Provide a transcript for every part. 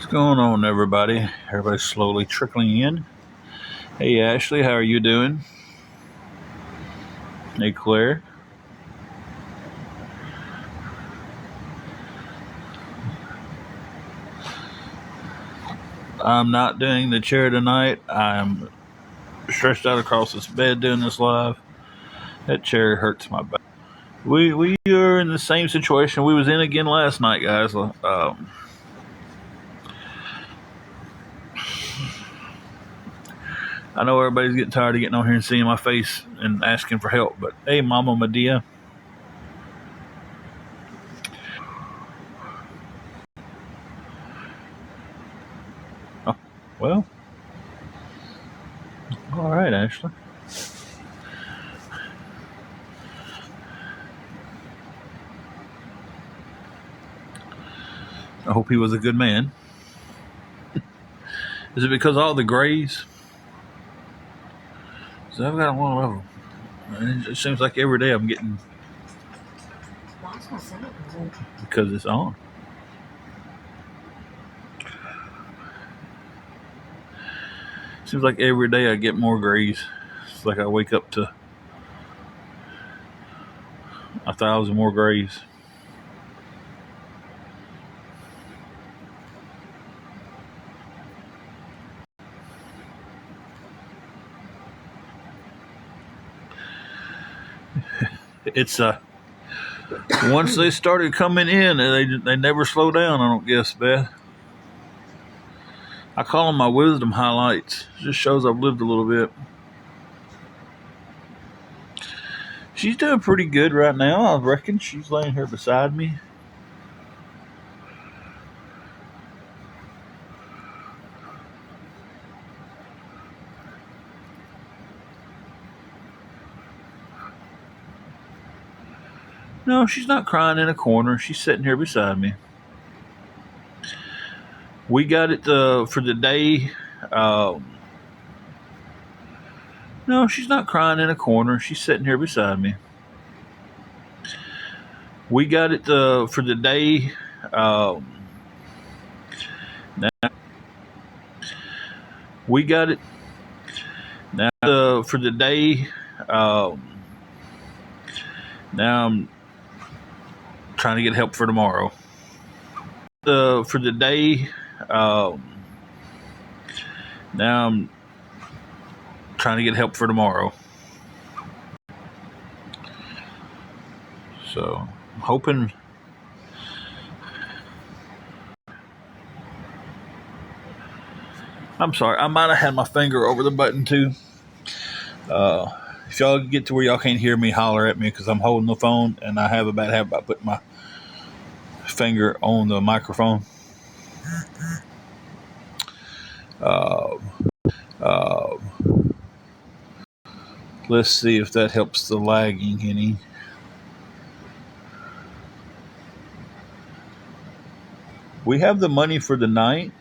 Going on, everybody? Everybody's slowly trickling in. Hey, Ashley, how are you doing? Hey, Claire. I'm not doing the chair tonight. I'm stretched out across this bed doing this live. That chair hurts my back. We are in the same situation we was in again last night, guys. I know everybody's getting tired of getting on here and seeing my face and asking for help, but hey, Mama Medea. Oh, well, all right, Ashley. I hope he was a good man. Is it because of all the grays? So I've got a lot of them. It seems like every day I'm getting because it's on. Seems like every day I get more grays. It's like I wake up to 1,000 more grays. It's once they started coming in, they never slow down. I don't guess, Beth. I call them my wisdom highlights. It just shows I've lived a little bit. She's doing pretty good right now. I reckon she's laying here beside me. No, she's not crying in a corner. She's sitting here beside me. We got it for the day. No, she's not crying in a corner. She's sitting here beside me. We got it for the day. Now, we got it now for the day. Now I'm trying to get help for tomorrow. For the day. Now I'm trying to get help for tomorrow. So I'm hoping. I'm sorry. I might have had my finger over the button too. If y'all get to where y'all can't hear me, holler at me because I'm holding the phone and I have a bad habit about putting my finger on the microphone. Uh, let's see if that helps the lagging any. We have the money for the night.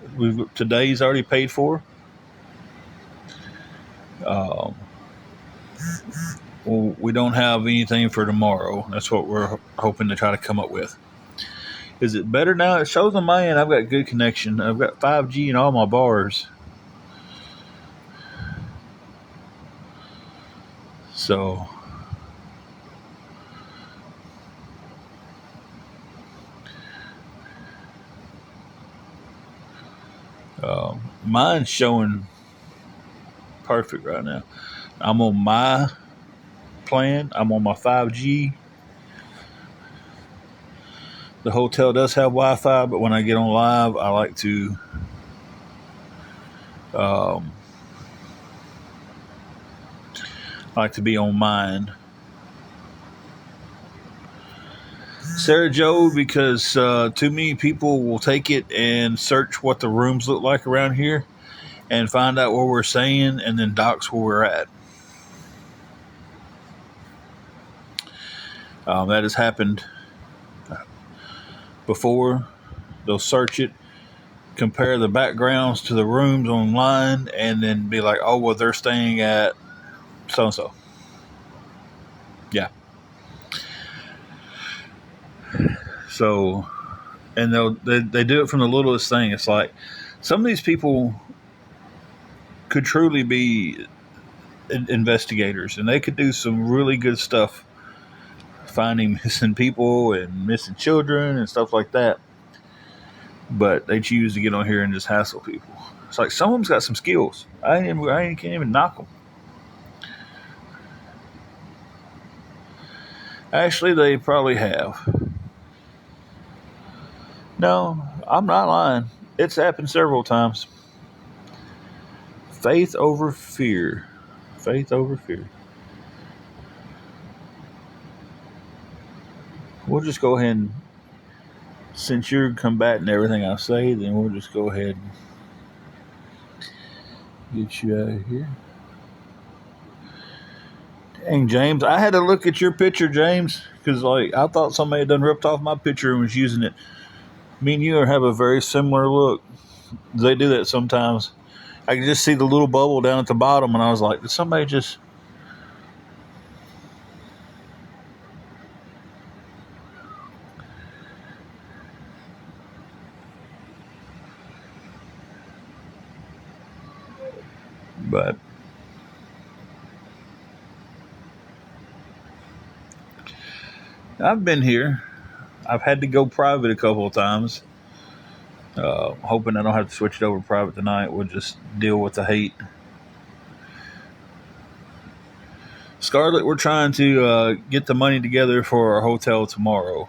Today's already paid for. Well, we don't have anything for tomorrow. That's what we're hoping to try to come up with. Is it better now? It shows on my end I've got good connection. I've got 5G in all my bars. So mine's showing perfect right now. I'm on my plan. I'm on my 5G. The hotel does have Wi-Fi, but when I get on live, I like to be on mine. Sarah Joe, because too many people will take it and search what the rooms look like around here and find out what we're saying and then dox where we're at. That has happened before. They'll search it, compare the backgrounds to the rooms online, and then be like, oh, well, they're staying at so-and-so. Yeah. So and they do it from the littlest thing. It's like some of these people could truly be investigators, and they could do some really good stuff, finding missing people and missing children and stuff like that. But they choose to get on here and just hassle people. It's like some of them's got some skills. I can't even knock them. Actually, they probably have. No, I'm not lying. It's happened several times. Faith over fear. Faith over fear. We'll just go ahead and, since you're combating everything I say, then we'll just go ahead and get you out of here. Dang, James, I had to look at your picture, James, because I thought somebody had done ripped off my picture and was using it. Me and you have a very similar look. They do that sometimes. I could just see the little bubble down at the bottom, and I was like, did somebody just... But I've been here. I've had to go private a couple of times. Hoping I don't have to switch it over private tonight. We'll just deal with the hate. Scarlett, we're trying to get the money together for our hotel tomorrow.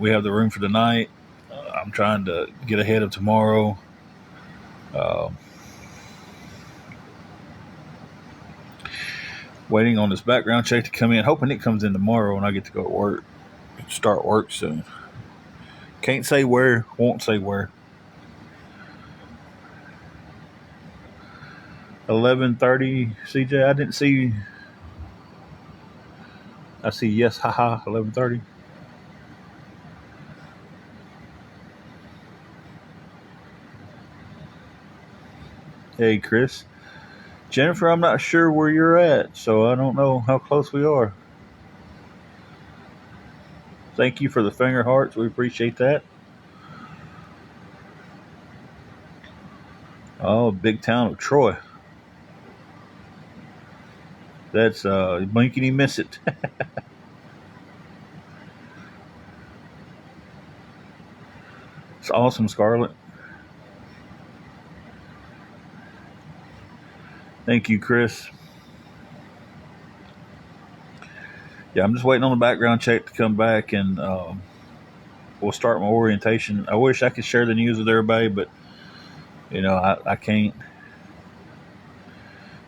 We have the room for tonight. I'm trying to get ahead of tomorrow. Waiting on this background check to come in. Hoping it comes in tomorrow and I get to go to work. Start work soon. Can't say where. Won't say where. 11:30, CJ. I didn't see. I see yes, haha. 11:30. Hey, Chris. Jennifer, I'm not sure where you're at, so I don't know how close we are. Thank you for the finger hearts. We appreciate that. Oh, big town of Troy. That's blink and you miss it. It's awesome, Scarlett. Thank you, Chris. Yeah, I'm just waiting on the background check to come back, and we'll start my orientation. I wish I could share the news with everybody, but I can't.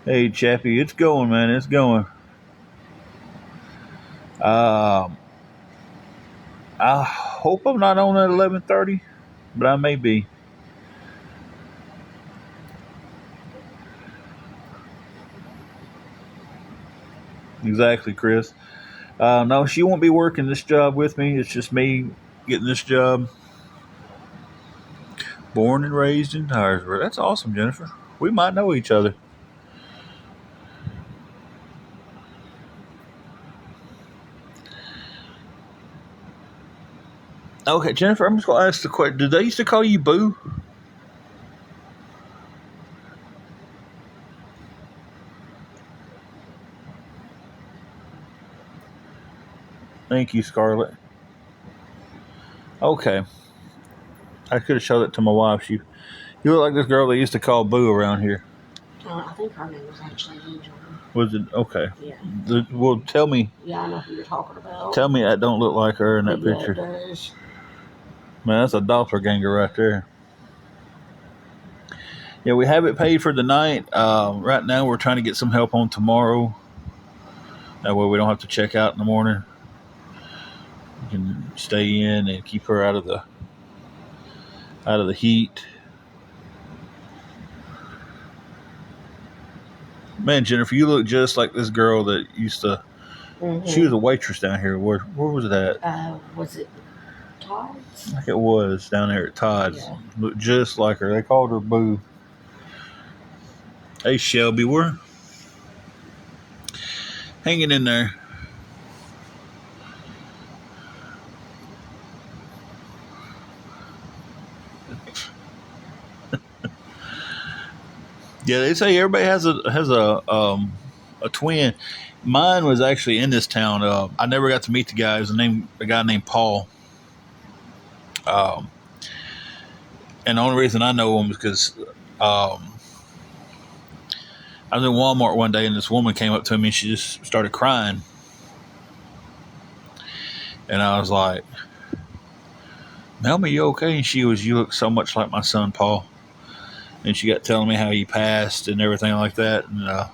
Hey, Chappie, it's going, man. It's going. I hope I'm not on at 11:30, but I may be. Exactly, Chris. No, she won't be working this job with me. It's just me getting this job. Born and raised in Dyersburg. That's awesome, Jennifer. We might know each other. Okay, Jennifer, I'm just going to ask the question. Did they used to call you Boo? Thank you, Scarlett. Okay. I could have showed it to my wife. You look like this girl they used to call Boo around here. I think her name was actually Angel. Was it? Okay. Yeah. Well, tell me. Yeah, I know who you're talking about. Tell me I don't look like her in that picture. Yeah, it does. Man, that's a doppelganger right there. Yeah, we have it paid for the night. Right now, we're trying to get some help on tomorrow. That way, we don't have to check out in the morning. We can stay in and keep her out of the heat. Man, Jennifer, you look just like this girl that used to. Mm-hmm. She was a waitress down here. Where was it at? Was it Todd's? I think it was down there at Todd's. Yeah. Looked just like her. They called her Boo. Hey, Shelby, we're hanging in there. Yeah, they say everybody has a twin. Mine was actually in this town. I never got to meet the guy. It was a guy named Paul. Um, and the only reason I know him is because I was in Walmart one day and this woman came up to me and she just started crying. And I was like, Melma, you okay? And she was, you look so much like my son, Paul. And she got telling me how he passed and everything like that. And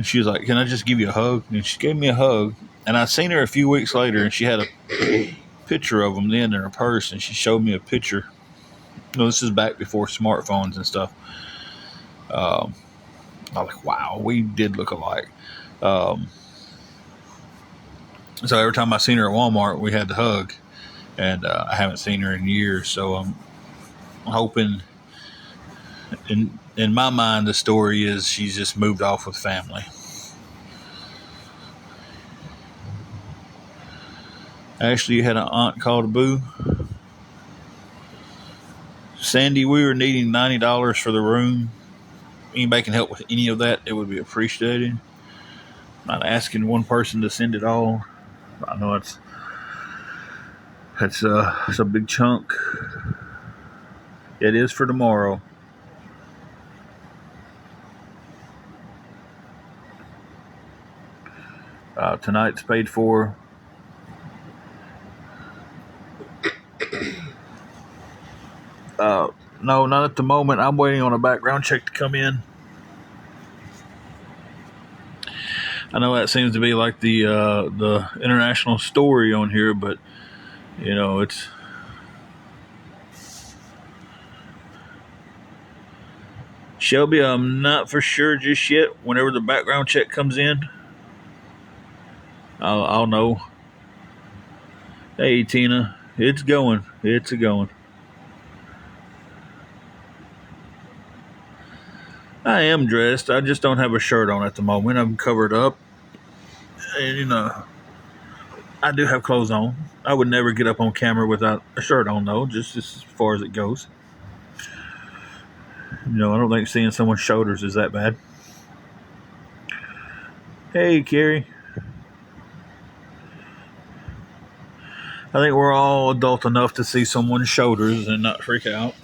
she was like, can I just give you a hug? And she gave me a hug. And I seen her a few weeks later and she had a picture of him then in her purse. And she showed me a picture. No, this is back before smartphones and stuff. I was like, wow, we did look alike. So every time I seen her at Walmart, we had to hug. And I haven't seen her in years. So I'm hoping, in my mind, the story is she's just moved off with family. Ashley, you had an aunt called Boo. Sandy, we were needing $90 for the room. Anybody can help with any of that, it would be appreciated. Not asking one person to send it all. I know it's a big chunk. It is for tomorrow. Tonight's paid for. No, not at the moment. I'm waiting on a background check to come in. I know that seems to be like the international story on here, but you know it's. Shelby, I'm not for sure just yet. Whenever the background check comes in, I'll know. Hey, Tina, it's going. It's a going. I am dressed. I just don't have a shirt on at the moment. I'm covered up. And, you know, I do have clothes on. I would never get up on camera without a shirt on, though, just as far as it goes. You know, I don't think seeing someone's shoulders is that bad. Hey, Carrie. I think we're all adult enough to see someone's shoulders and not freak out.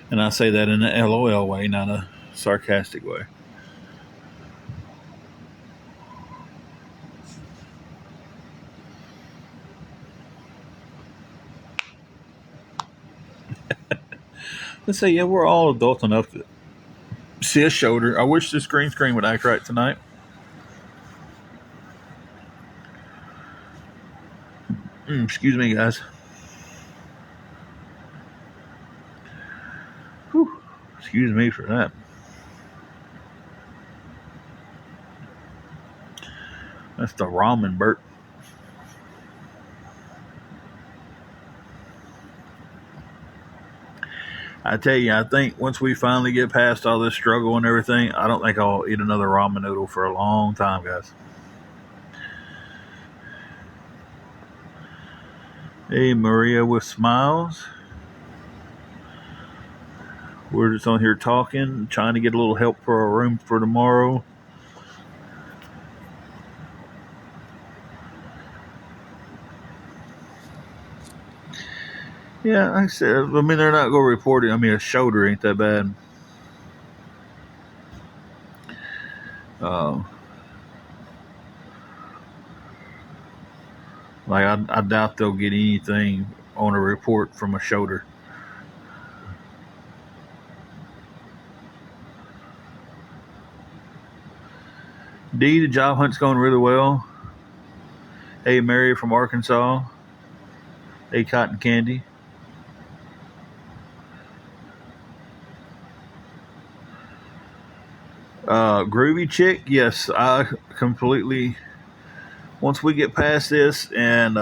And I say that in an LOL way, not a sarcastic way. Let's say, yeah, we're all adult enough to see a shoulder. I wish this green screen would act right tonight. Excuse me, guys. Whew. Excuse me for that. That's the ramen burp. I tell you, I think once we finally get past all this struggle and everything, I don't think I'll eat another ramen noodle for a long time, guys. Hey, Maria with smiles. We're just on here talking, trying to get a little help for our room for tomorrow. Yeah, like I said, I mean, they're not going to report it. I mean, a shoulder ain't that bad. Like, I doubt they'll get anything on a report from a shoulder. D, the job hunt's going really well. Hey, Mary from Arkansas. Hey, Cotton Candy. Groovy Chick, yes, I completely. Once we get past this and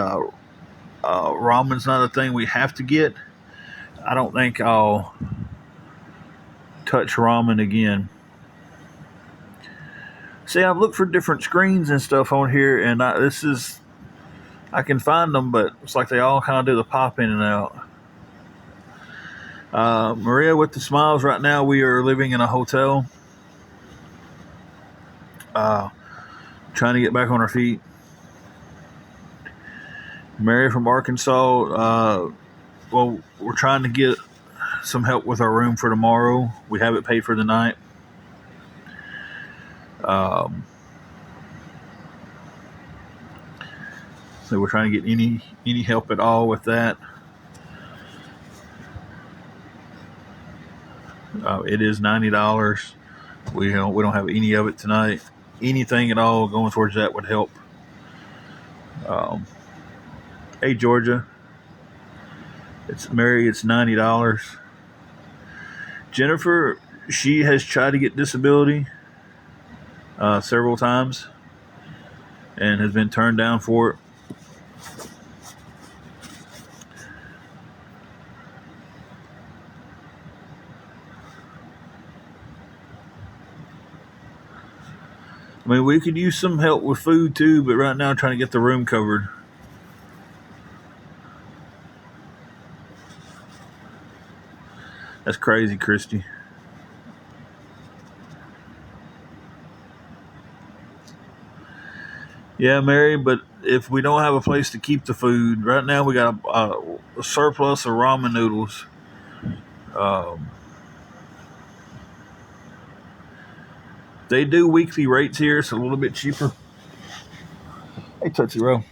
ramen's not a thing we have to get, I don't think I'll touch ramen again. See, I've looked for different screens and stuff on here, and I I can find them, but it's like they all kind of do the pop in and out. Maria with the smiles. Right now, we are living in a hotel. Trying to get back on our feet. Mary from Arkansas. Well, we're trying to get some help with our room for tomorrow. We have it paid for the night. So we're trying to get any help at all with that. It is $90. We don't have any of it tonight. Anything at all going towards that would help. Hey Georgia, it's Mary. It's $90. Jennifer, she has tried to get disability several times and has been turned down for it. I mean, we could use some help with food too, but right now I'm trying to get the room covered. That's crazy, Christy. Yeah, Mary, but if we don't have a place to keep the food, right now we got a surplus of ramen noodles. They do weekly rates here. It's a little bit cheaper. Hey, Tootsie Roll.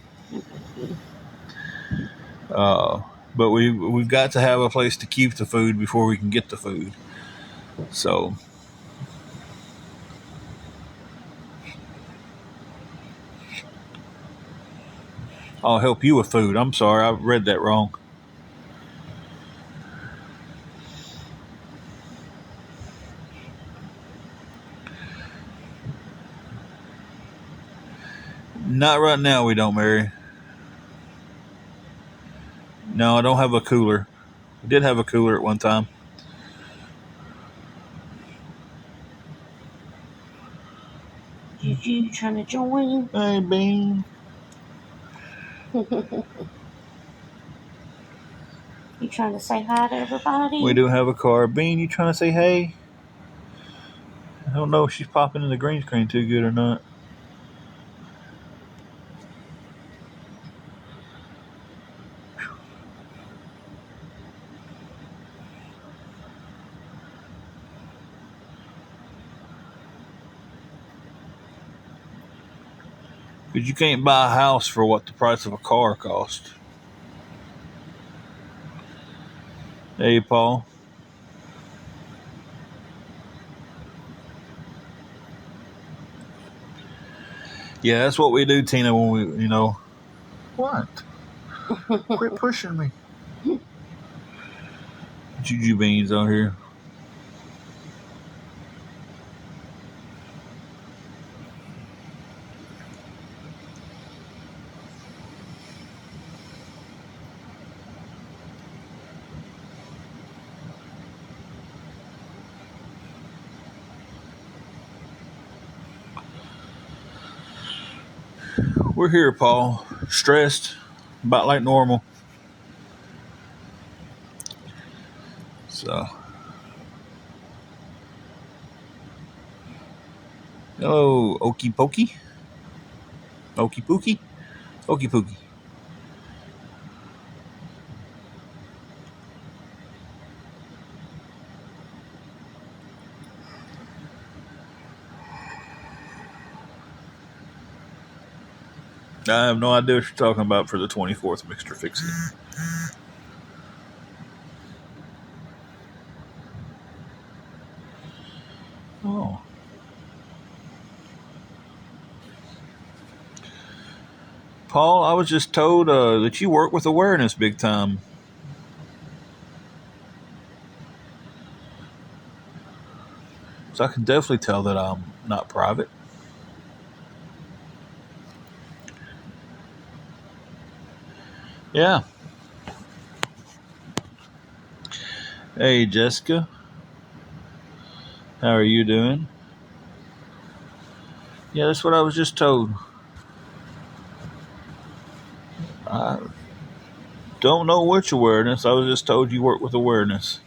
But we've got to have a place to keep the food before we can get the food. So I'll help you with food. I'm sorry, I read that wrong. Not right now, we don't, Mary. No, I don't have a cooler. I did have a cooler at one time. You trying to join? Hey, Bean. You trying to say hi to everybody? We do have a car. Bean, you trying to say hey? I don't know if she's popping in the green screen too good or not. Because you can't buy a house for what the price of a car costs. Hey, Paul. Yeah, that's what we do, Tina, when we, What? Quit pushing me. Juju Beans out here. We're here, Paul. Stressed, about like normal. So, hello, Okie Pokey. Okie Pookie. Okie Pookie. I have no idea what you're talking about for the 24th, Mr. Fixie. Oh. Paul, I was just told that you work with awareness big time. So I can definitely tell that I'm not private. Yeah. Hey, Jessica. How are you doing? Yeah, that's what I was just told. I don't know which awareness. I was just told you work with awareness.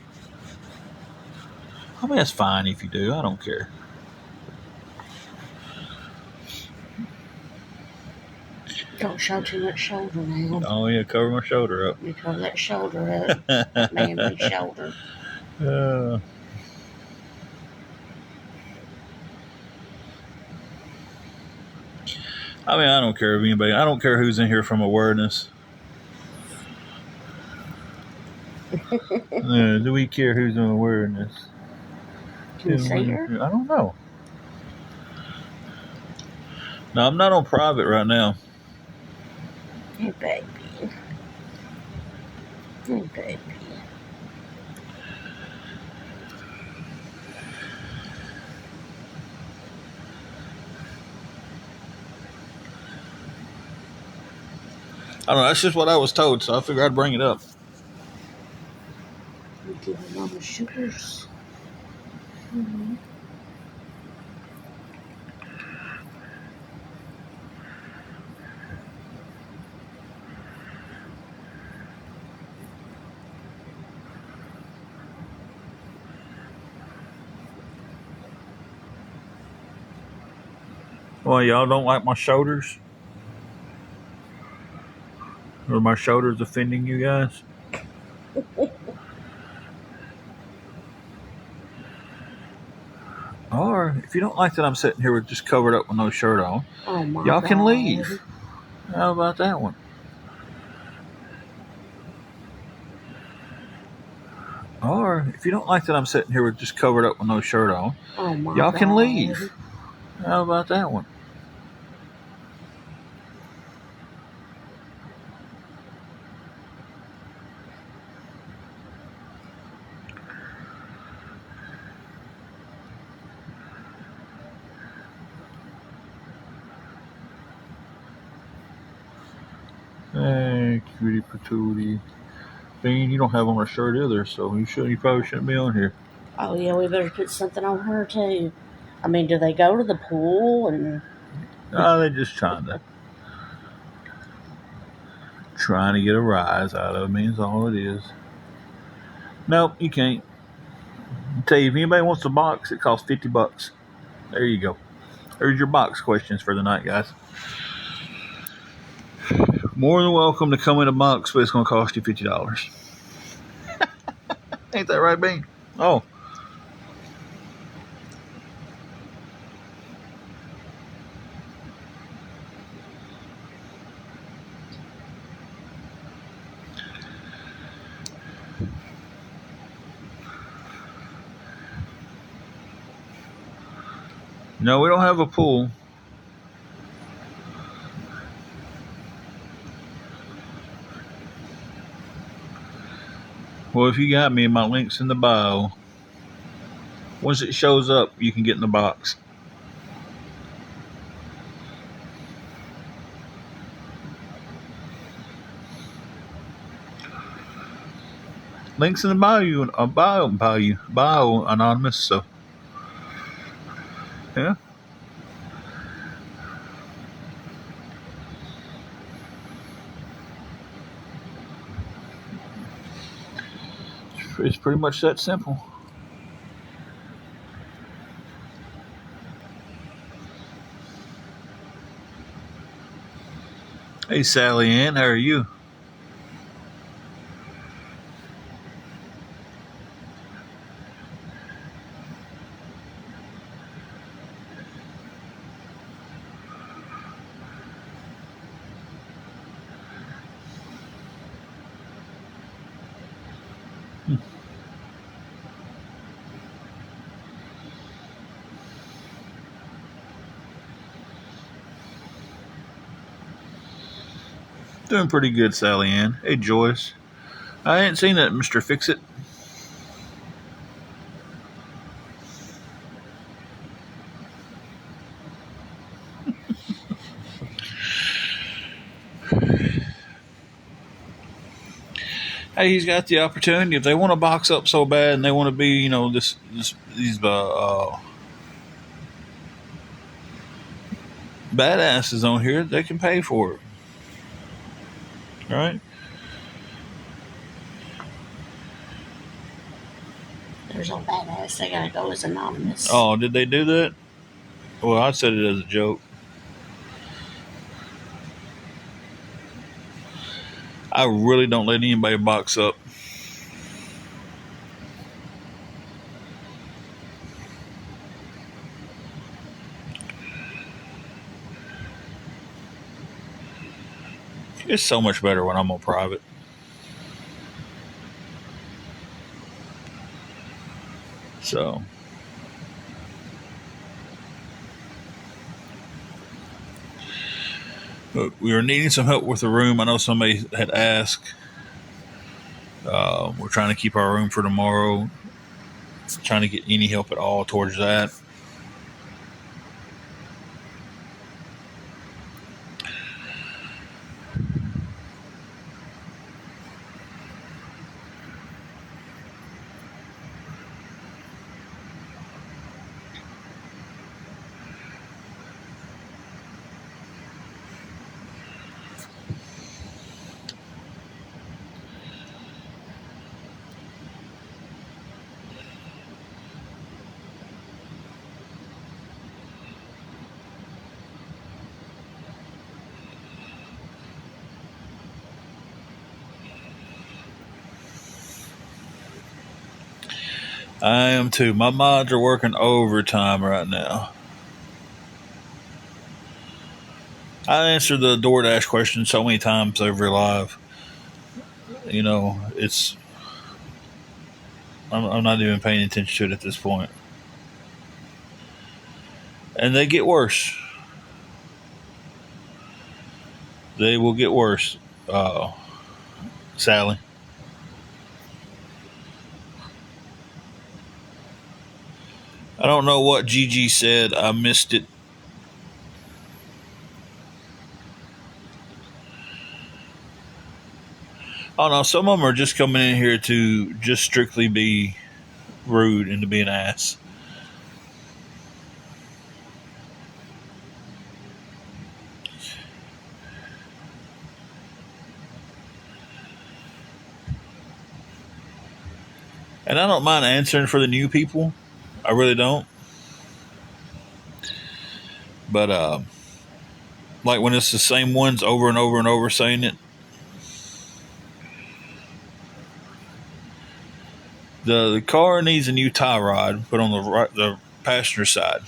I mean, that's fine if you do. I don't care. Don't show too much shoulder now. Oh, yeah, cover my shoulder up. You cover that shoulder up. That manly shoulder. I mean, I don't care if anybody. I don't care who's in here from awareness. Do we care who's in awareness? Can you see her? I don't know. No, I'm not on private right now. Hey, baby. Hey, baby. I don't know. That's just what I was told, so I figured I'd bring it up. You give her mama sugars. Mm-hmm. Well, y'all don't like my shoulders? Or my shoulders offending you guys? Or if you don't like that I'm sitting here with just covered up with no shirt on, y'all can leave. How about that one? Or if you don't like that I'm sitting here with just covered up with no shirt on, y'all can leave. How about that one? Hey, cutie patootie. Bean, you don't have on a shirt either, so you probably shouldn't be on here. Oh, yeah, we better put something on her, too. I mean, do they go to the pool and... No, they're just trying to get a rise out of me is all it is. Nope, you can't. I'll tell you, if anybody wants a box, it costs $50. There you go. There's your box questions for the night, guys. More than welcome to come in a box, but it's going to cost you $50. Ain't that right, Bean? Oh. No, we don't have a pool. Well, if you got me, my link's in the bio. Once it shows up, you can get in the box. Links in the bio anonymous, so yeah. It's pretty much that simple. Hey, Sally Ann, how are you? Doing pretty good, Sally Ann. Hey, Joyce. I ain't seen that, Mr. Fix-It. Hey, he's got the opportunity. If they want to box up so bad and they want to be, these badasses on here, they can pay for it. right? There's a badass. They gotta go as anonymous. Oh, did they do that? Well, I said it as a joke. I really don't let anybody box up. It's so much better when I'm on private. So, but we were needing some help with the room. I know somebody had asked. We're trying to keep our room for tomorrow. Trying to get any help at all towards that. I am too. My mods are working overtime right now. I answered the DoorDash question so many times over live. You know, I'm not even paying attention to it at this point. And they get worse. They will get worse, Sally. I don't know what Gigi said. I missed it. Oh no, some of them are just coming in here to just strictly be rude and to be an ass. And I don't mind answering for the new people. I really don't. But like when it's the same ones over and over and over saying it, the car needs a new tie rod put on the passenger side.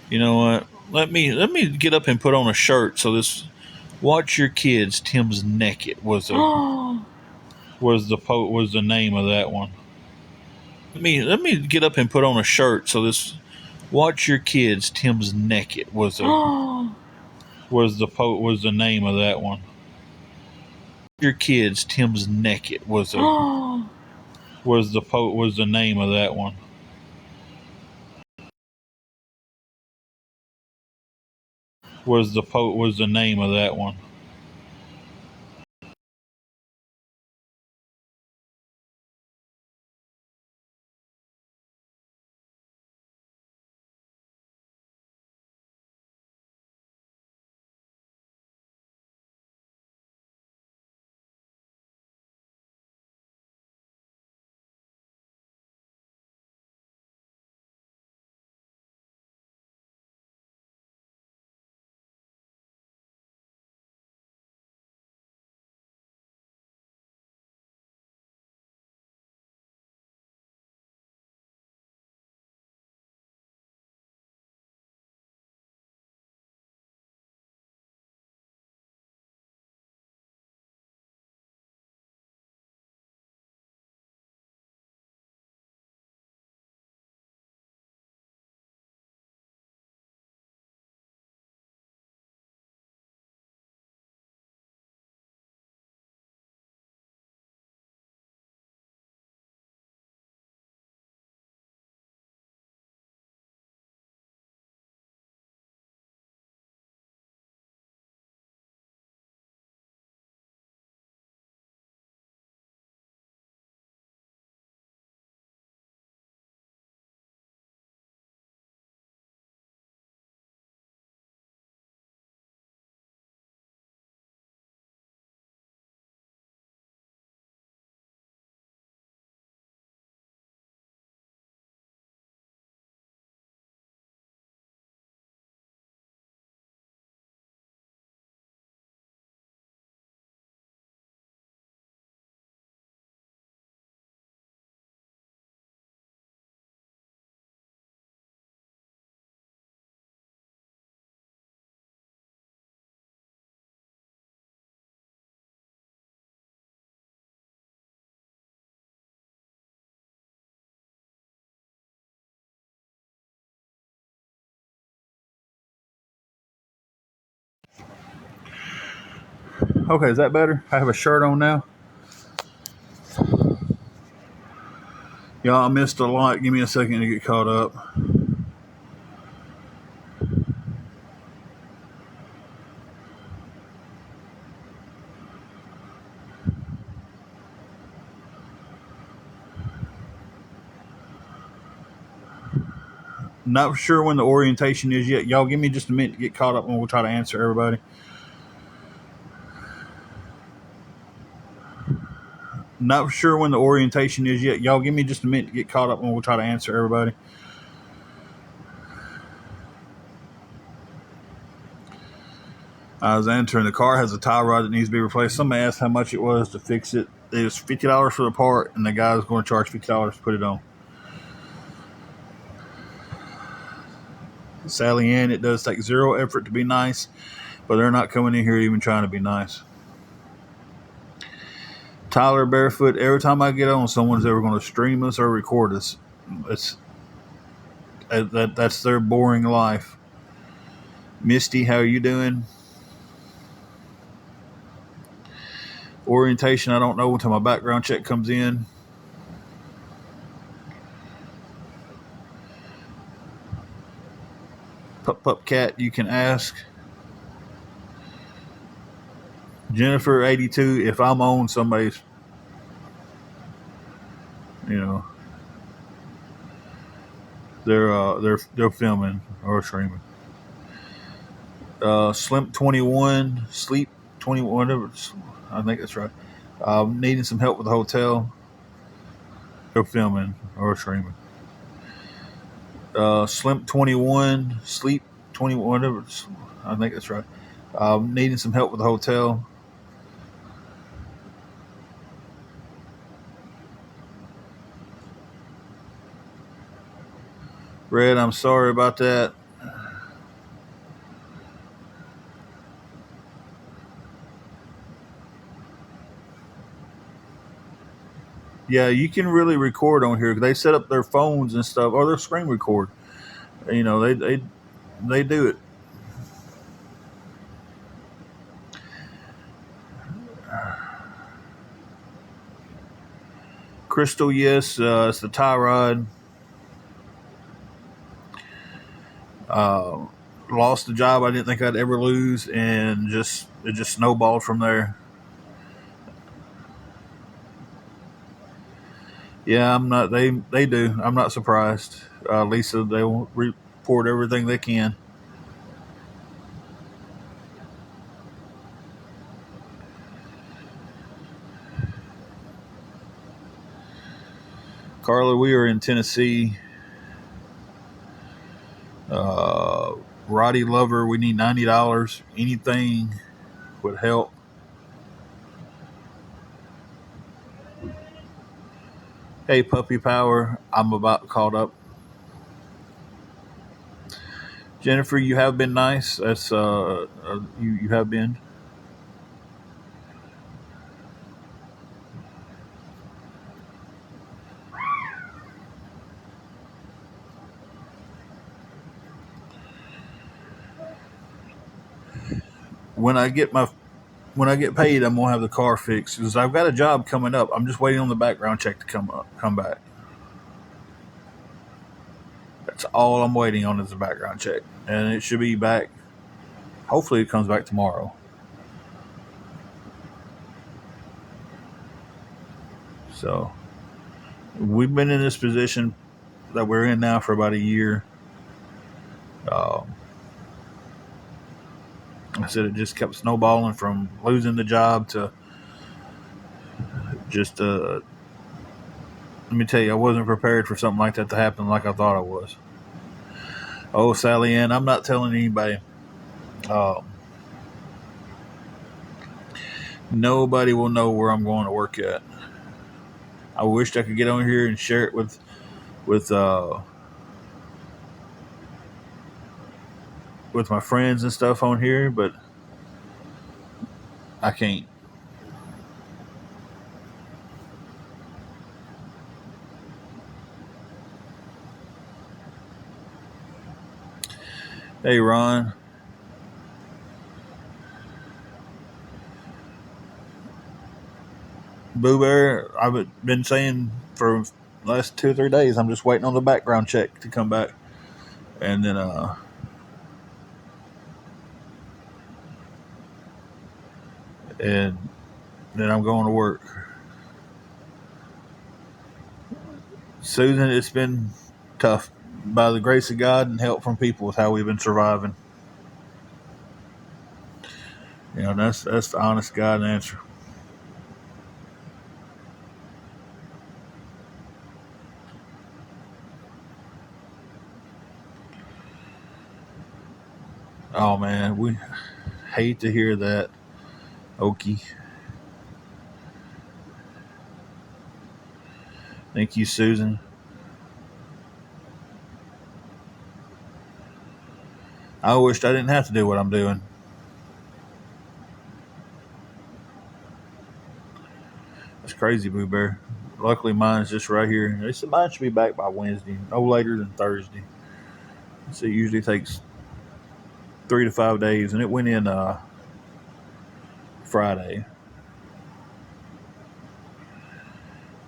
You know what? Let me get up and put on a shirt so this. Watch your kids. Tim's naked was the name of that one. Let me get up and put on a shirt so this. Watch your kids. Tim's naked was the name of that one. Your kids. Tim's naked was the name of that one. Was the name of that one. Okay, is that better? I have a shirt on now. Y'all, I missed a lot. Give me a second to get caught up. Not sure when the orientation is yet. Y'all, give me just a minute to get caught up and we'll try to answer everybody. Not sure when the orientation is yet. Y'all, give me just a minute to get caught up and we'll try to answer everybody. I was answering the car has a tie rod that needs to be replaced. Somebody asked how much it was to fix it. It was $50 for the part, and the guy was going to charge $50 to put it on. Sally Ann, it does take zero effort to be nice, but they're not coming in here even trying to be nice. Tyler Barefoot, every time I get on, someone's ever going to stream us or record us. That's their boring life. Misty, how are you doing? Orientation, I don't know until my background check comes in. Pup Cat, you can ask. Jennifer 82, if I'm on somebody's, they're filming or streaming. Slimp 21, Sleep 21, whatever. I think that's right. Needing some help with the hotel. They're filming or streaming. Slimp 21, Sleep 21, whatever. I think that's right. Needing some help with the hotel. Red, I'm sorry about that. Yeah, you can really record on here. They set up their phones and stuff, or their screen record. They do it. Crystal, yes, it's the tie rod. Lost the job I didn't think I'd ever lose, and it just snowballed from there. Yeah, I'm not. They do. I'm not surprised. Lisa, they will report everything they can. Carla, we are in Tennessee. Roddy Lover, we need $90. Anything would help. Hey, Puppy Power, I'm about caught up. Jennifer, you have been nice. That's you have been. When I get paid, I'm gonna have the car fixed because I've got a job coming up. I'm just waiting on the background check to come back. That's all I'm waiting on is the background check, and it should be back. Hopefully, it comes back tomorrow. So, we've been in this position that we're in now for about a year. I said it just kept snowballing from losing the job to just. Let me tell you, I wasn't prepared for something like that to happen like I thought I was. Oh, Sally Ann, I'm not telling anybody. Nobody will know where I'm going to work at. I wished I could get on here and share it with my friends and stuff on here, but I can't. Hey, Ron. Boo Bear, I've been saying for the last 2 or 3 days, I'm just waiting on the background check to come back. And and then I'm going to work. Susan, it's been tough. By the grace of God and help from people is how we've been surviving. That's the honest God answer. Oh man, we hate to hear that, Okie. Thank you, Susan. I wished I didn't have to do what I'm doing. That's crazy, Boo Bear. Luckily, mine's just right here. They said mine should be back by Wednesday, no later than Thursday. So it usually takes 3 to 5 days, and it went in Friday.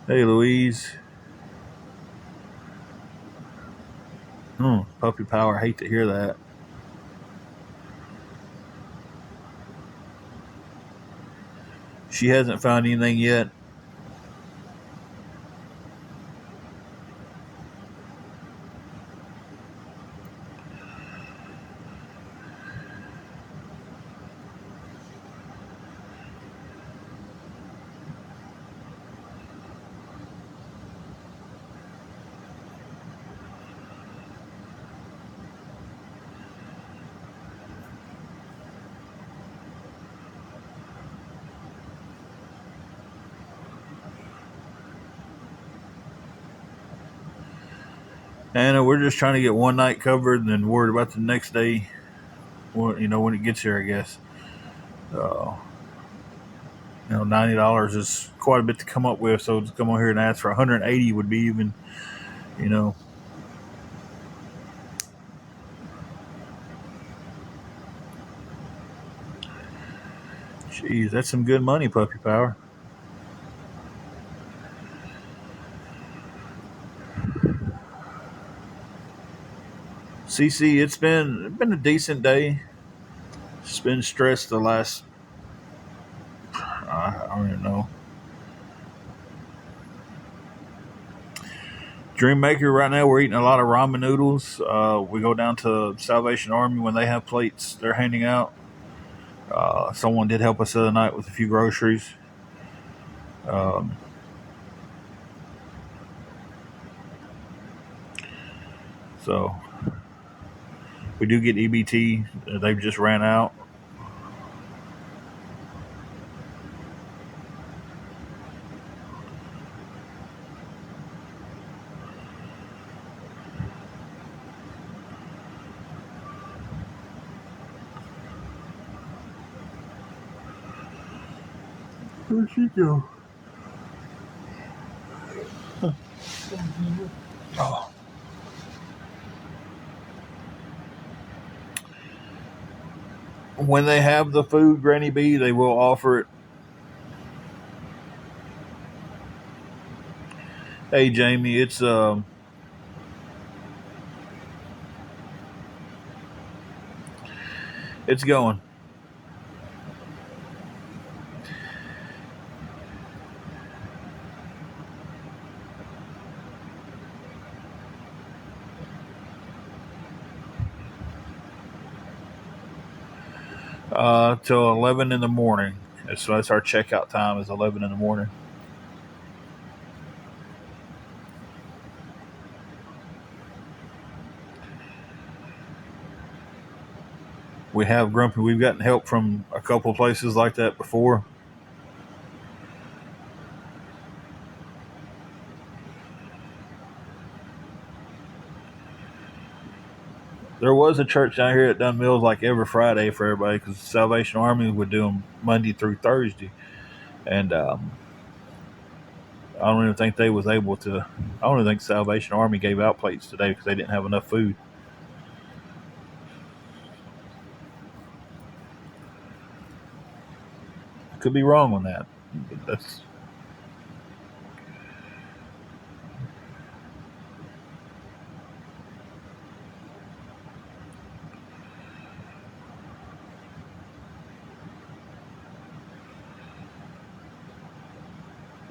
Hey, Louise. Puppy power. Hate to hear that. She hasn't found anything yet. And we're just trying to get one night covered and then worried about the next day, when it gets here, I guess. Uh, $90 is quite a bit to come up with. So to come on here and ask for 180 would be even, you know. Jeez, that's some good money, Puppy Power. CC, it's been a decent day. It's been stressed the last, I don't even know. Dreammaker, right now we're eating a lot of ramen noodles. We go down to Salvation Army when they have plates they're handing out. Someone did help us the other night with a few groceries. Um, so we do get EBT. They've just ran out. Where'd she go? Oh. When they have the food, Granny B, they will offer it. Hey, Jamie, it's going. Till 11 in the morning. So that's our checkout time is 11 in the morning. We have Grumpy. We've gotten help from a couple places like that before. There was a church down here at Dunn Mills like every Friday for everybody because Salvation Army would do them Monday through Thursday. And I don't even think they was able to. I don't even think Salvation Army gave out plates today because they didn't have enough food. I could be wrong on that. But that's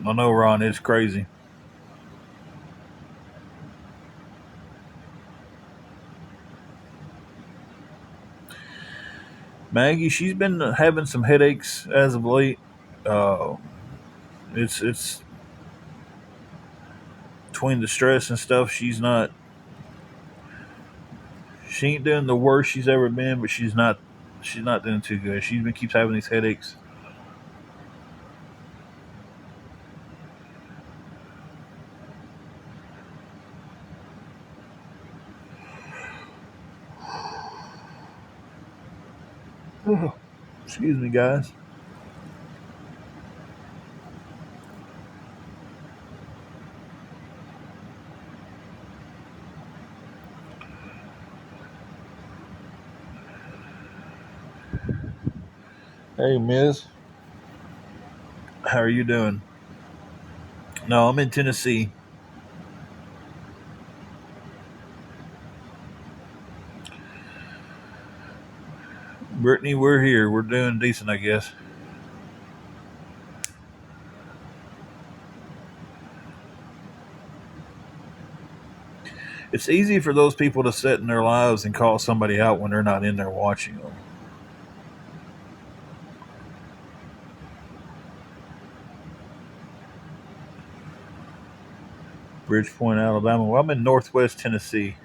I know, Ron. It's crazy. Maggie, she's been having some headaches as of late. Uh, it's between the stress and stuff. She ain't doing the worst she's ever been, but she's not doing too good. She's been keeps having these headaches. Excuse me, guys. Hey, Miss, how are you doing? No, I'm in Tennessee. Brittany, we're here. We're doing decent, I guess. It's easy for those people to sit in their lives and call somebody out when they're not in there watching them. Bridgepoint, Alabama. Well, I'm in Northwest Tennessee.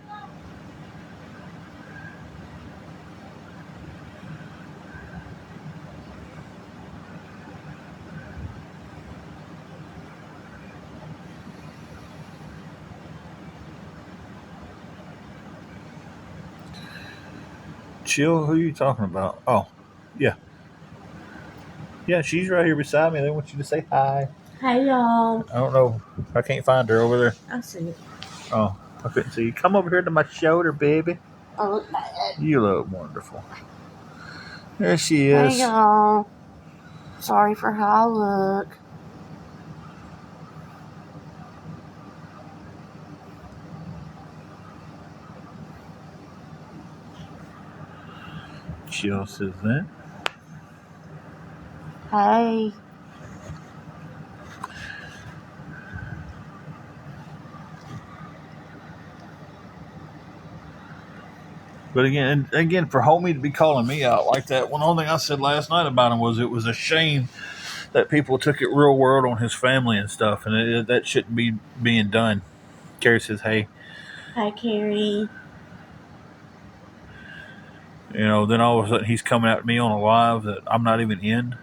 Chill. Who are you talking about? Oh, yeah, yeah. She's right here beside me. They want you to say hi. Hey y'all. I don't know. I can't find her over there. I see it. Oh, I couldn't see you. Come over here to my shoulder, baby. I look bad. You look wonderful. There she Hey is. y'all. Sorry for how I look. Chill says that. Hey. But again, for homie to be calling me out like that, one only thing I said last night about him was it was a shame that people took it real world on his family and stuff, and that shouldn't be being done. Carrie says, "Hey, Hi, Carrie. Then all of a sudden he's coming at me on a live that I'm not even in,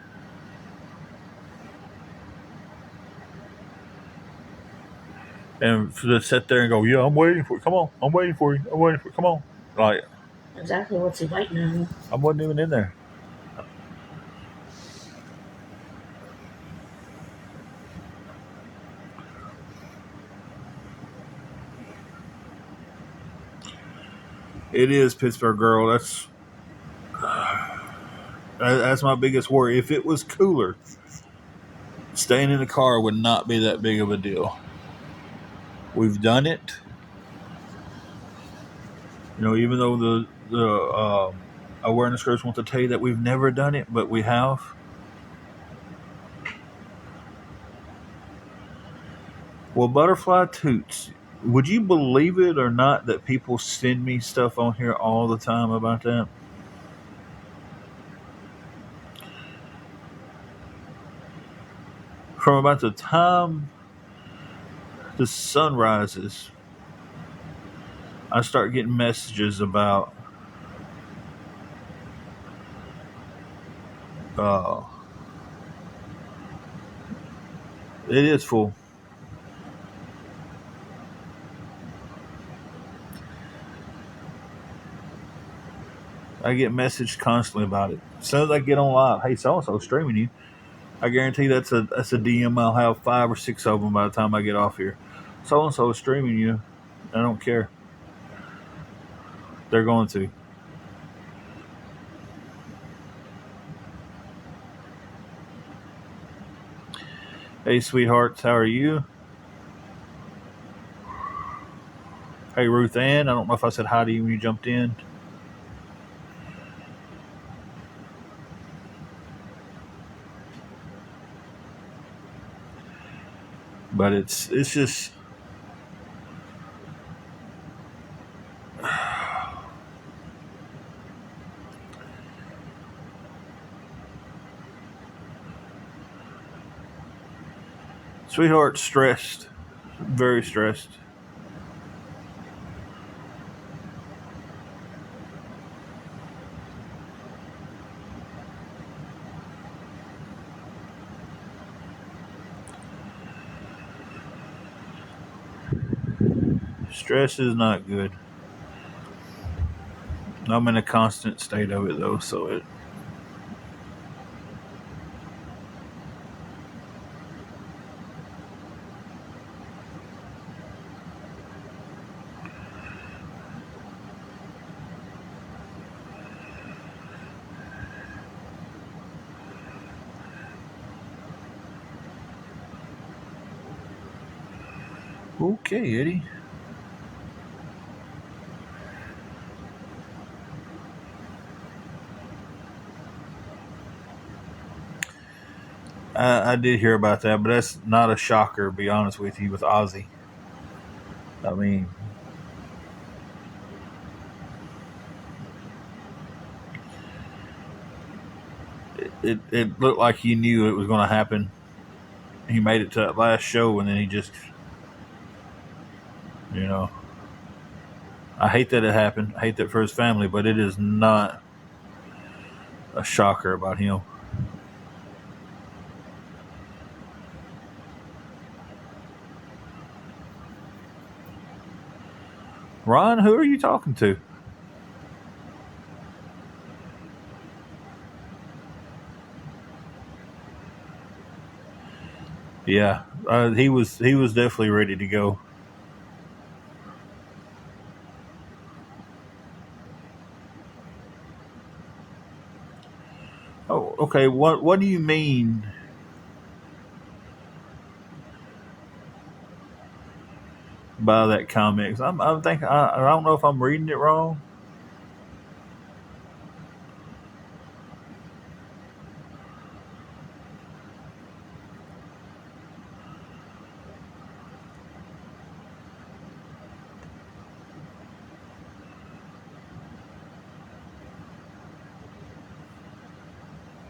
and to sit there and go, yeah, I'm waiting for you. Come on, I'm waiting for you. I'm waiting for you. Come on, like Exactly what's he waiting on. I wasn't even in there." It is Pittsburgh girl. That's my biggest worry. If it was cooler, staying in the car would not be that big of a deal. We've done it. Even though the awareness groups want to tell you that we've never done it, but we have. Well, Butterfly Toots, would you believe it or not that people send me stuff on here all the time about that? From about the time the sun rises, I start getting messages about uh, it is full. I get messaged constantly about it. As soon as I get on live, hey, so and so streaming you. I guarantee that's a DM. I'll have 5 or 6 of them by the time I get off here. So and so is streaming you. I don't care. They're going to. Hey, sweethearts, how are you? Hey, Ruth Ann. I don't know if I said hi to you when you jumped in. But it's just sweetheart stressed, very stressed. Stress is not good. I'm in a constant state of it though, so it. Okay, Eddie. I did hear about that, but that's not a shocker. To be honest with you, with Ozzy. I mean, it looked like he knew it was going to happen. He made it to that last show, and then he just, you know, I hate that it happened. I hate that for his family, but it is not a shocker about him. Ron, who are you talking to? Yeah, he was definitely ready to go. Oh, okay. What do you mean by that comment? I'm thinking I don't know if I'm reading it wrong.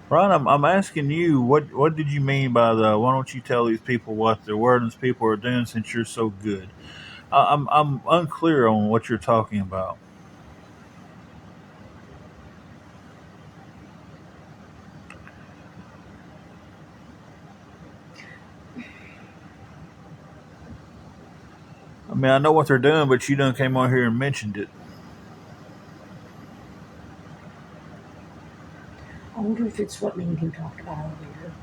Ron, I'm asking you, what did you mean by the? Why don't you tell these people what the Wordens people are doing since you're so good? I'm unclear on what you're talking about. I mean, I know what they're doing, but you done came on here and mentioned it. I wonder if it's what me and you talked about earlier.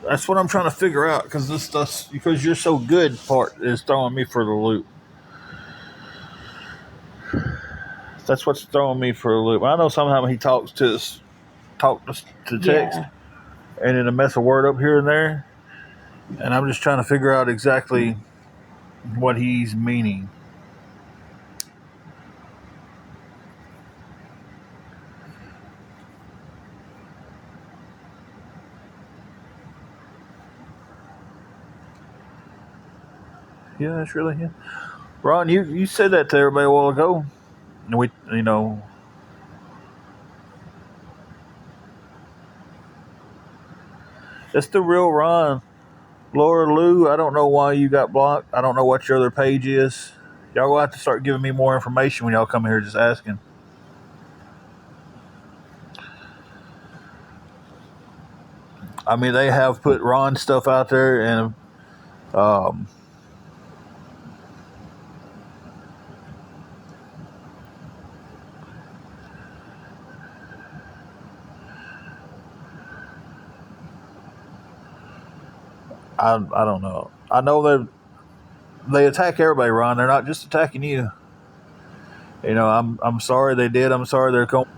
That's what I'm trying to figure out because this stuff, because you're so good, part is throwing me for the loop. That's what's throwing me for a loop. I know sometimes he talk to text, Yeah. and then a mess of word up here and there, and I'm just trying to figure out exactly what he's meaning. Yeah, that's really him. Ron, you said that to everybody a while ago, and we, that's the real Ron. Laura Lou, I don't know why you got blocked. I don't know what your other page is. Y'all will have to start giving me more information when y'all come here just asking. I mean, they have put Ron stuff out there, and um, I don't know. I know they attack everybody, Ron. They're not just attacking you. I'm sorry they did. I'm sorry they're going.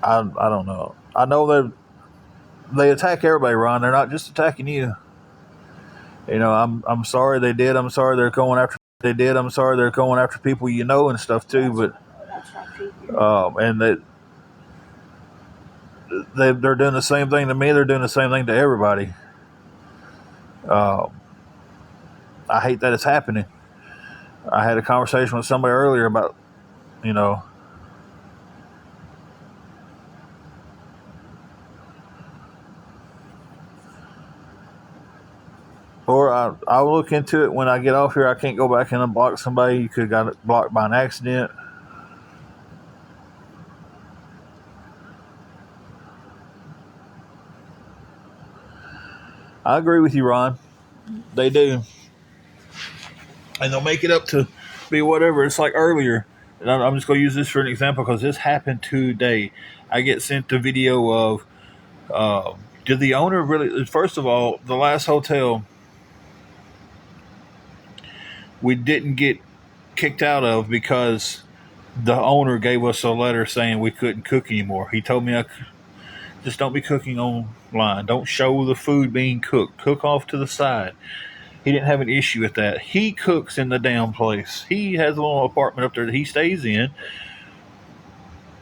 I don't know. I know they attack everybody, Ron. They're not just attacking you. I'm sorry they did. I'm sorry they're going after. They did. I'm sorry they're going after people and stuff too. That's But that's what I figured. and that they're doing the same thing to me. They're doing the same thing to everybody. I hate that it's happening. I had a conversation with somebody earlier about, you know, or I'll look into it when I get off here. I can't go back and unblock somebody. You could have got it blocked by an accident. I agree with you, Ron. They do. And they'll make it up to be whatever. It's like earlier. And I'm just going to use this for an example because this happened today. I get sent the video of did the owner really? First of all, the last hotel we didn't get kicked out of because the owner gave us a letter saying we couldn't cook anymore. He told me just don't be cooking online. Don't show the food being cooked. Cook off to the side. He didn't have an issue with that. He cooks in the damn place. He has a little apartment up there that he stays in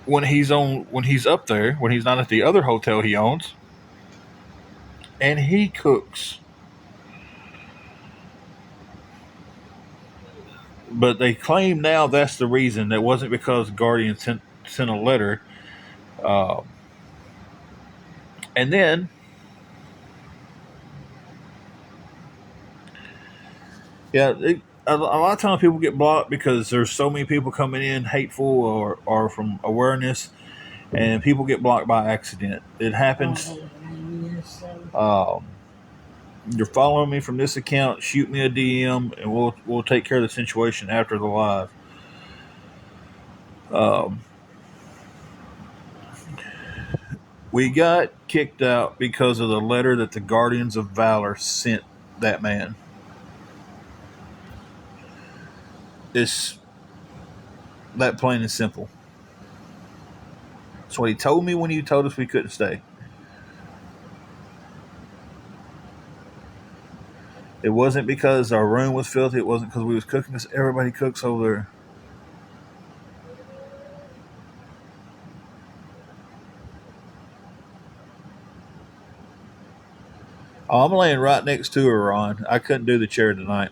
when he's up there, when he's not at the other hotel he owns. And he cooks. But they claim now that's the reason. That wasn't because Guardian sent a letter. And then yeah, a lot of times people get blocked because there's so many people coming in hateful or from awareness, and people get blocked by accident. It happens. You're following me from this account. Shoot me a DM, and we'll take care of the situation after the live. We got kicked out because of the letter that the Guardians of Valor sent that man. It's that plain and simple. That's what he told me when he told us we couldn't stay. It wasn't because our room was filthy. It wasn't because we was cooking. Because everybody cooks over there. Oh, I'm laying right next to her, Ron. I couldn't do the chair tonight.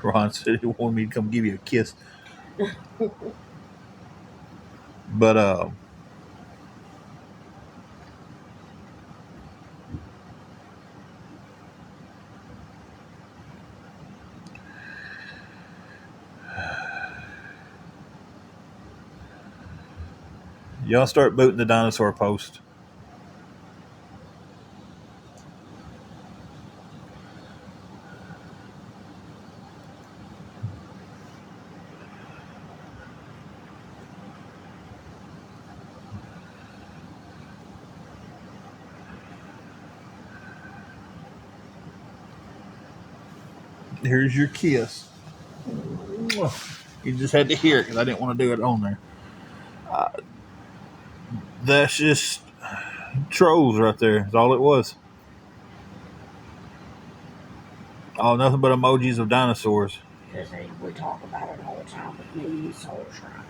Ron said he wanted me to come give you a kiss. But y'all start booting the dinosaur post. Here's your kiss. You just had to hear it because I didn't want to do it on there. That's just trolls right there. That's all it was. Oh, nothing but emojis of dinosaurs. Because we talk about it all the time with me, Soul Shrine.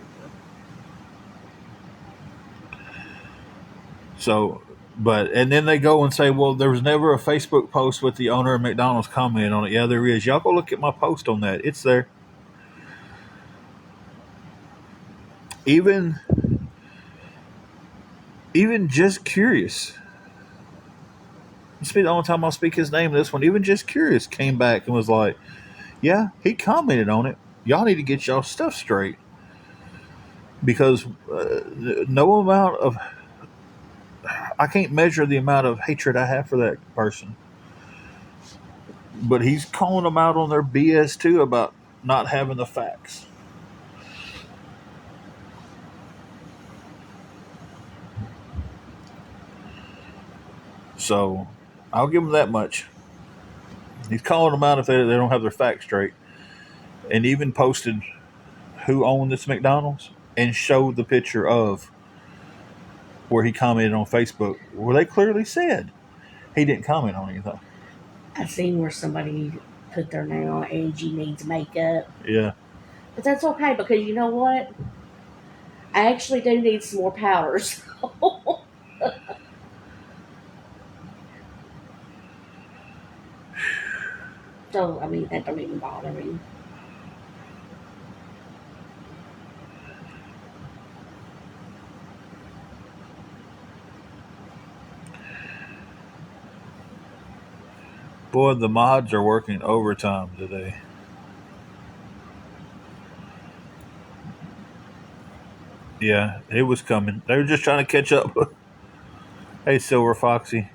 So, and then they go and say, well, there was never a Facebook post with the owner of McDonald's comment on it. Yeah, there is. Y'all go look at my post on that. It's there. Even Just Curious. This will be the only time I'll speak his name. This one, Even Just Curious, came back and was like, yeah, he commented on it. Y'all need to get y'all stuff straight. Because no amount of... I can't measure the amount of hatred I have for that person. But he's calling them out on their BS too about not having the facts. So I'll give him that much. He's calling them out if they don't have their facts straight. And even posted who owned this McDonald's and showed the picture of where he commented on Facebook, where they clearly said he didn't comment on anything. I've seen where somebody put their name on Angie needs makeup. Yeah. But that's okay because you know what? I actually do need some more powders. So, I mean, that don't even bother me. Boy, the mods are working overtime today. Yeah, it was coming. They were just trying to catch up. Hey, Silver Foxy.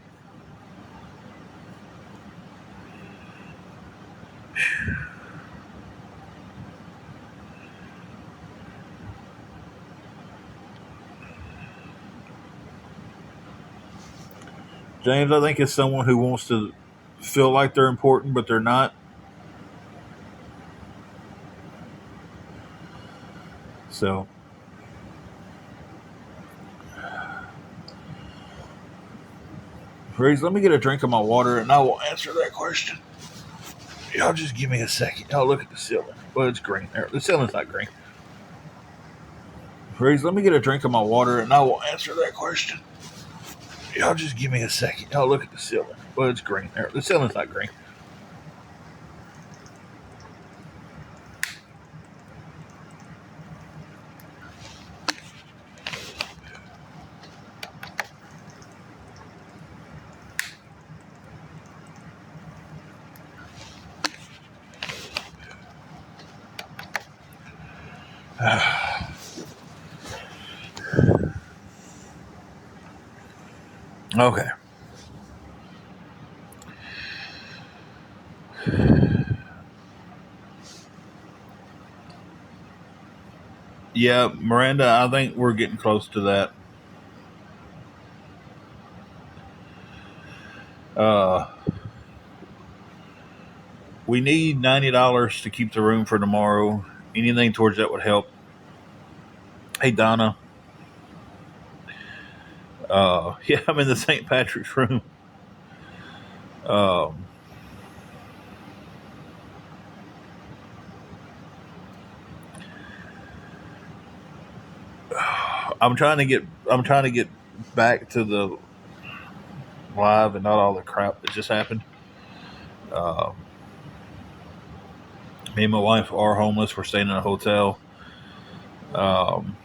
James, I think, is someone who wants to feel like they're important, but they're not. So, Riggs, let me get a drink of my water and I will answer that question. Y'all just give me a second. Y'all look at the ceiling. Well, it's green. The ceiling's not green. Riggs, let me get a drink of my water and I will answer that question. Y'all just give me a second. Y'all look at the ceiling. Well, it's green. The ceiling's not green. Okay. Yeah, Miranda, I think we're getting close to that. Uh, we need $90 to keep the room for tomorrow. Anything towards that would help. Hey, Donna. Yeah, I'm in the St. Patrick's room. Um, I'm trying to get back to the live and not all the crap that just happened. Um, Me and my wife are homeless. We're staying in a hotel. Um,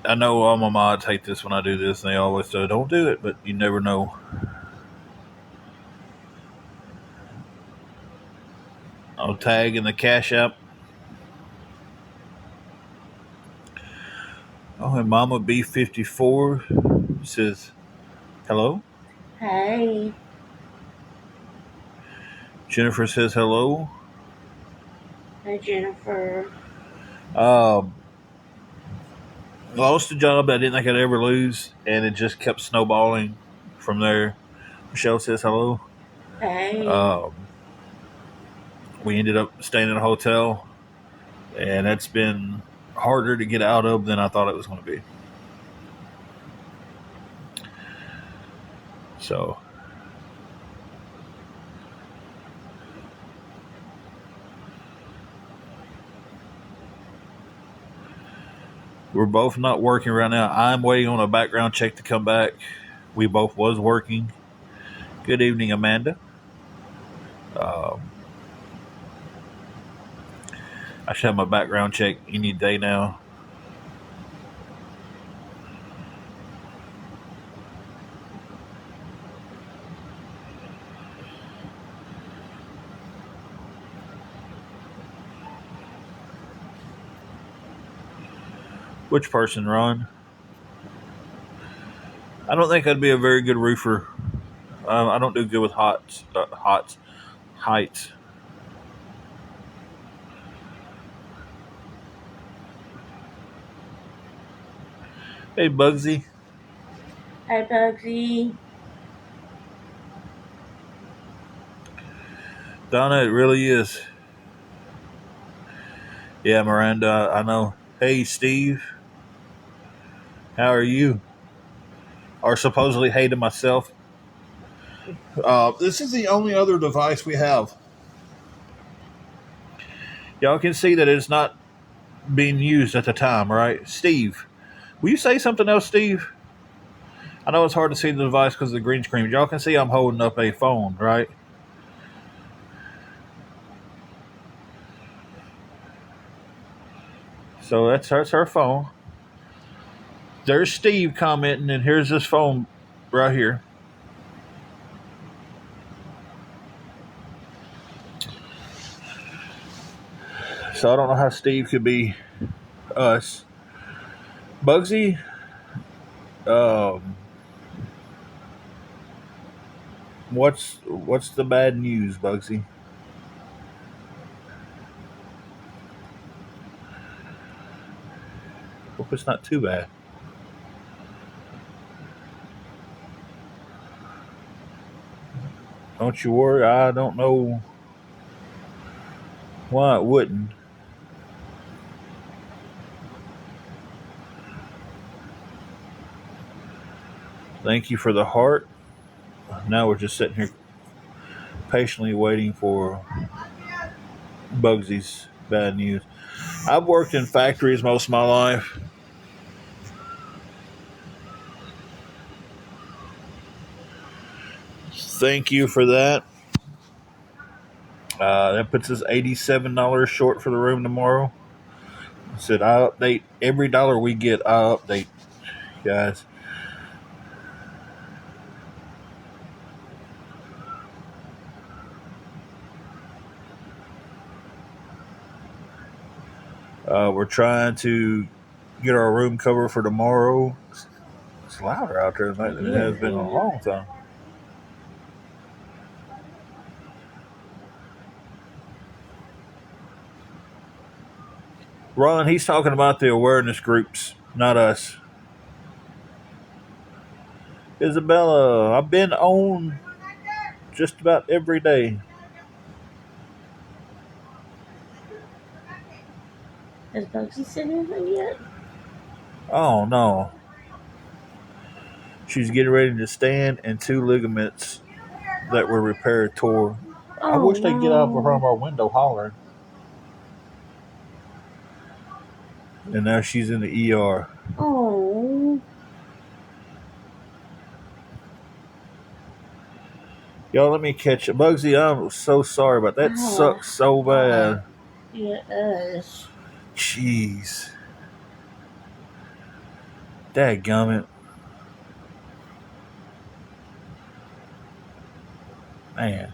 I know all my mods hate this when I do this, and they always say, "Don't do it," but you never know. I'll tag in the Cash App. Oh, and Mama B54 says, "Hello." Hey, Jennifer says, "Hello." hey, Jennifer. Um, Lost a job that I didn't think I'd ever lose, and it just kept snowballing from there. Michelle says, "Hello." Hey. Um, we ended up staying in a hotel, and that's been harder to get out of than I thought it was going to be. So, we're both not working right now. I'm waiting on a background check to come back. We both was working. Good evening, Amanda. Um, I should have my background check any day now. Which person, Ron? I don't think I'd be a very good roofer. I don't do good with heights. Hey, Bugsy. Hey, Bugsy. Donna, it really is. Yeah, Miranda, I know. Hey, Steve. How are you? Or supposedly hey to myself. This is the only other device we have. Y'all can see that it's not being used at the time, right? Steve, will you say something else, Steve? I know it's hard to see the device because of the green screen. But y'all can see I'm holding up a phone, right? So that's her phone. There's Steve commenting, and here's this phone right here. So I don't know how Steve could be us. Bugsy, um, what's the bad news, Bugsy? Hope it's not too bad. Don't you worry. I don't know why it wouldn't. Thank you for the heart. Now we're just sitting here patiently waiting for Bugsy's bad news. I've worked in factories most of my life. Thank you for that. That puts us $87 short for the room tomorrow. I said I update every dollar we get. I update, guys. We're trying to get our room covered for tomorrow. It's louder out there tonight than it has been in a long time. Ron, he's talking about the awareness groups, not us. Isabella, I've been on just about every day. Has Bugsy said anything yet? Oh no. She's getting ready to stand, and two ligaments that were repaired tore. I wish they'd get out from our window hollering. And now she's in the ER. Oh. Y'all, let me catch it. Bugsy, I'm so sorry about that. Sucks so bad. Yes. Jeez. Dadgummit. Man.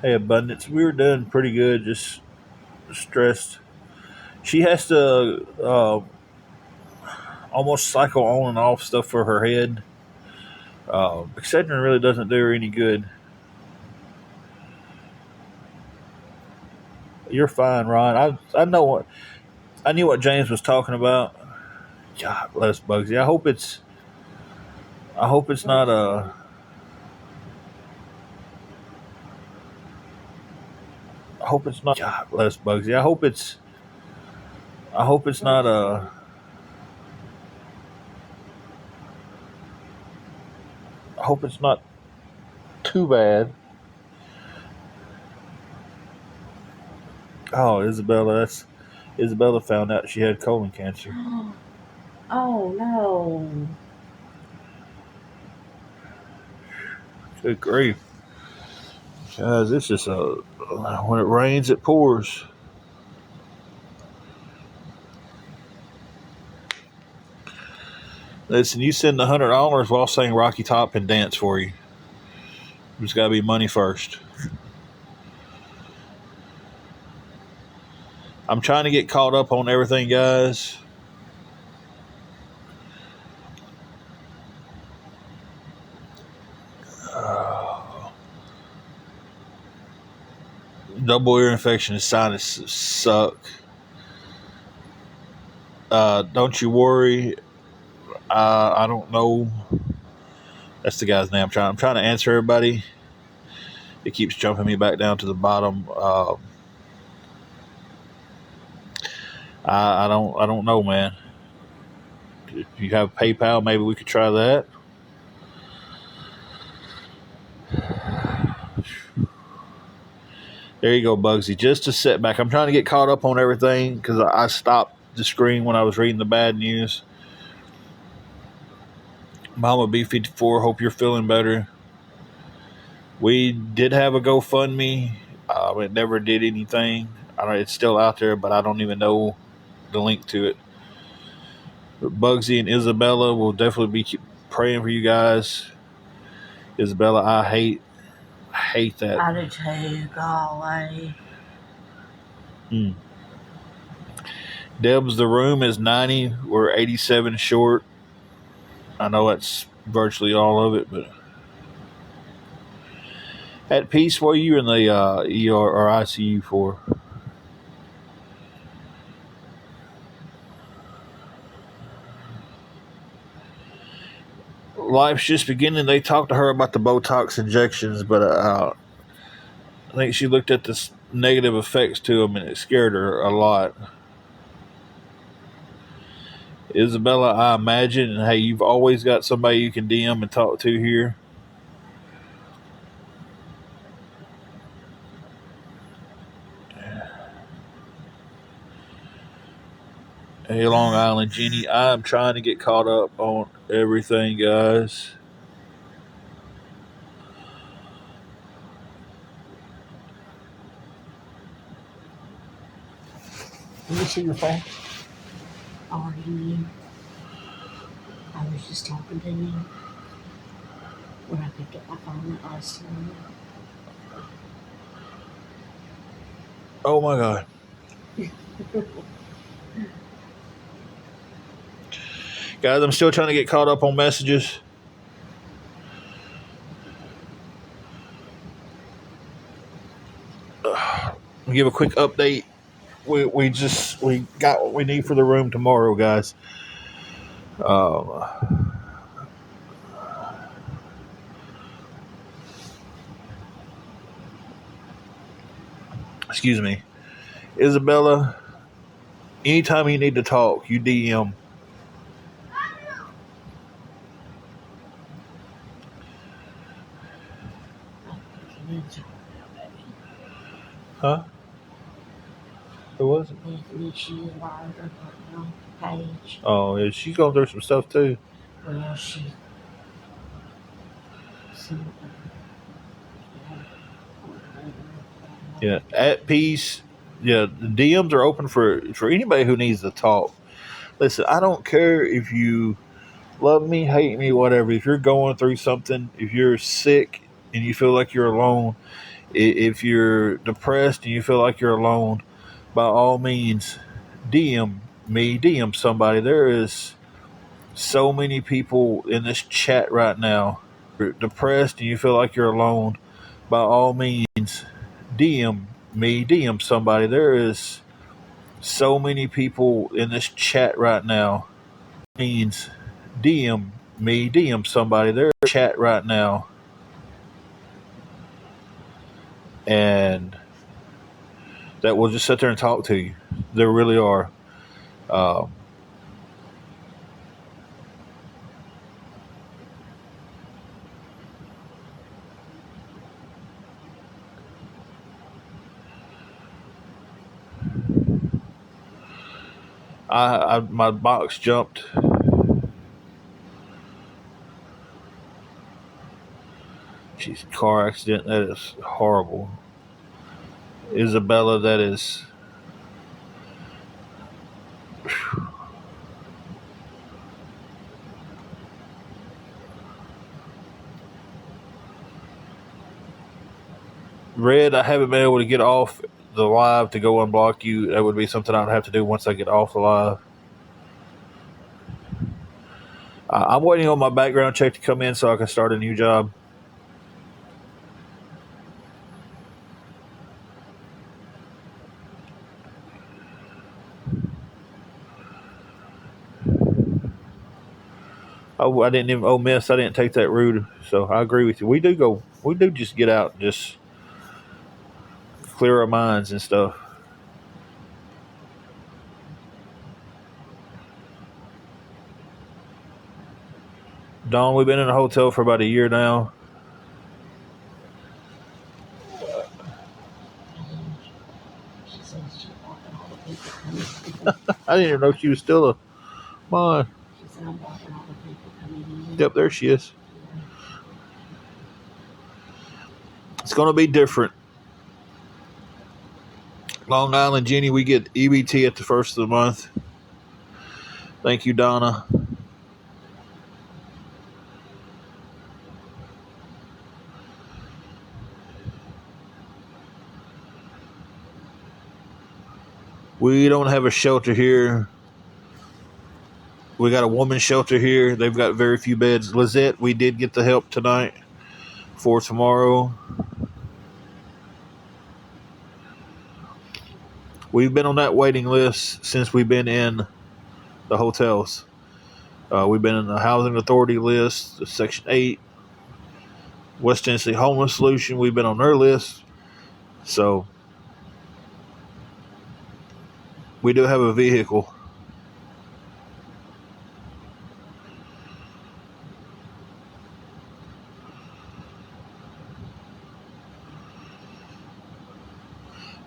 Hey, Abundance, we were doing pretty good, just stressed. She has to almost cycle on and off stuff for her head. Excedrin really doesn't do her any good. You're fine, Ron. I know I knew what James was talking about. God bless Bugsy. I hope it's not a. I hope it's not. God bless Bugsy. I hope it's not a. I hope it's not too bad. Oh, Isabella found out she had colon cancer. Oh no. Good grief. Guys, it's just when it rains, it pours. Listen, you send $100 while I'll sing Rocky Top and dance for you. There's got to be money first. I'm trying to get caught up on everything, guys. Double ear infection and sinuses suck. Don't you worry. I don't know. That's the guy's name. I'm trying to answer everybody. It keeps jumping me back down to the bottom. I don't know, man. If you have PayPal, maybe we could try that. There you go, Bugsy. Just a setback. I'm trying to get caught up on everything because I stopped the screen when I was reading the bad news. Mama B54, hope you're feeling better. We did have a GoFundMe. It never did anything. It's still out there, but I don't even know the link to it. But Bugsy and Isabella will definitely be praying for you guys. Isabella, I hate that. I do too, golly. Deb's the room is 90. We're 87 short. I know that's virtually all of it, but at peace. What are you in the ER or ICU for? Life's just beginning. They talked to her about the Botox injections, but I think she looked at the negative effects to them, and it scared her a lot. Isabella, I imagine, hey, you've always got somebody you can DM and talk to here. Hey, Long Island Jenny, I'm trying to get caught up on everything, guys. Let me see your phone. Already knew. I was just talking to you when I picked up my phone that last time. Oh my God. Guys, I'm still trying to get caught up on messages. I'll give a quick update. We got what we need for the room tomorrow, guys. Excuse me, Isabella. Anytime you need to talk, you DM. Huh? Who was it? Bethany, she wired her on the page. Oh, yeah, she's going through some stuff too. Well, she. Yeah, at peace. Yeah, the DMs are open for anybody who needs to talk. Listen, I don't care if you love me, hate me, whatever. If you're going through something, if you're sick and you feel like you're alone, if you're depressed and you feel like you're alone, by all means, DM me, DM somebody. There is so many people in this chat right now. Depressed and you feel like you're alone, by all means, DM me, DM somebody. There is so many people in this chat right now. Means DM me, DM somebody. There's chat right now. And that will just sit there and talk to you. There really are. My box jumped. Jeez, car accident. That is horrible. Isabella, that is. Red, I haven't been able to get off the live to go unblock you. That would be something I'd have to do once I get off the live. I'm waiting on my background check to come in so I can start a new job. Oh, I didn't even. Oh, miss! I didn't take that route. So I agree with you. We do just get out, and just clear our minds and stuff. Dawn, we've been in a hotel for about a year now. She says she's blocking all the people coming in. I didn't even know she was still a mod. She said I'm blocking all the people coming in. Yep, there she is. It's going to be different. Long Island Jenny, we get EBT at the first of the month. Thank you, Donna. We don't have a shelter here. We got a woman's shelter here. They've got very few beds. Lizette, we did get the help tonight for tomorrow. We've been on that waiting list since we've been in the hotels. We've been in the Housing Authority list, Section 8. West Tennessee Homeless Solution, we've been on their list. So, we do have a vehicle.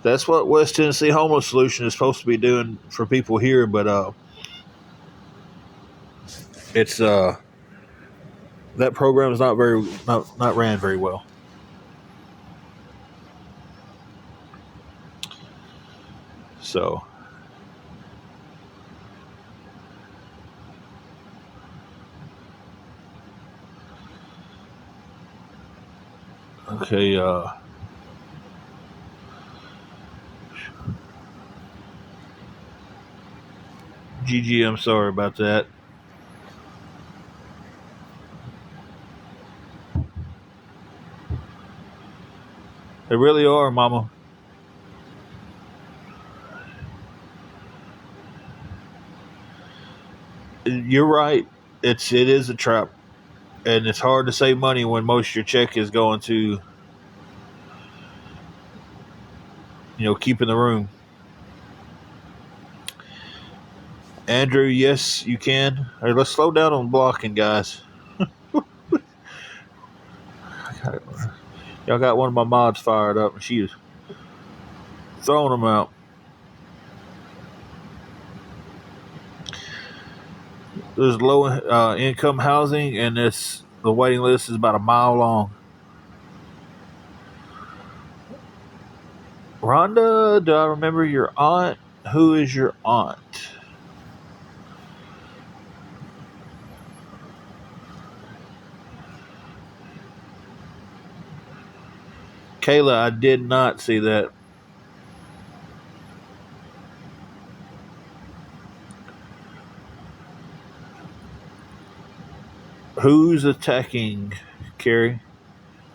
That's what West Tennessee Homeless Solution is supposed to be doing for people here, but it's that program is not ran very well. So okay, GG, I'm sorry about that. They really are, Mama. You're right. It is a trap, and it's hard to save money when most of your check is going to, keeping the room. Andrew, yes, you can. All right, let's slow down on blocking, guys. Y'all got one of my mods fired up, and she is throwing them out. There's low income housing, and the waiting list is about a mile long. Rhonda, do I remember your aunt? Who is your aunt? Kayla, I did not see that. Who's attacking, Carrie?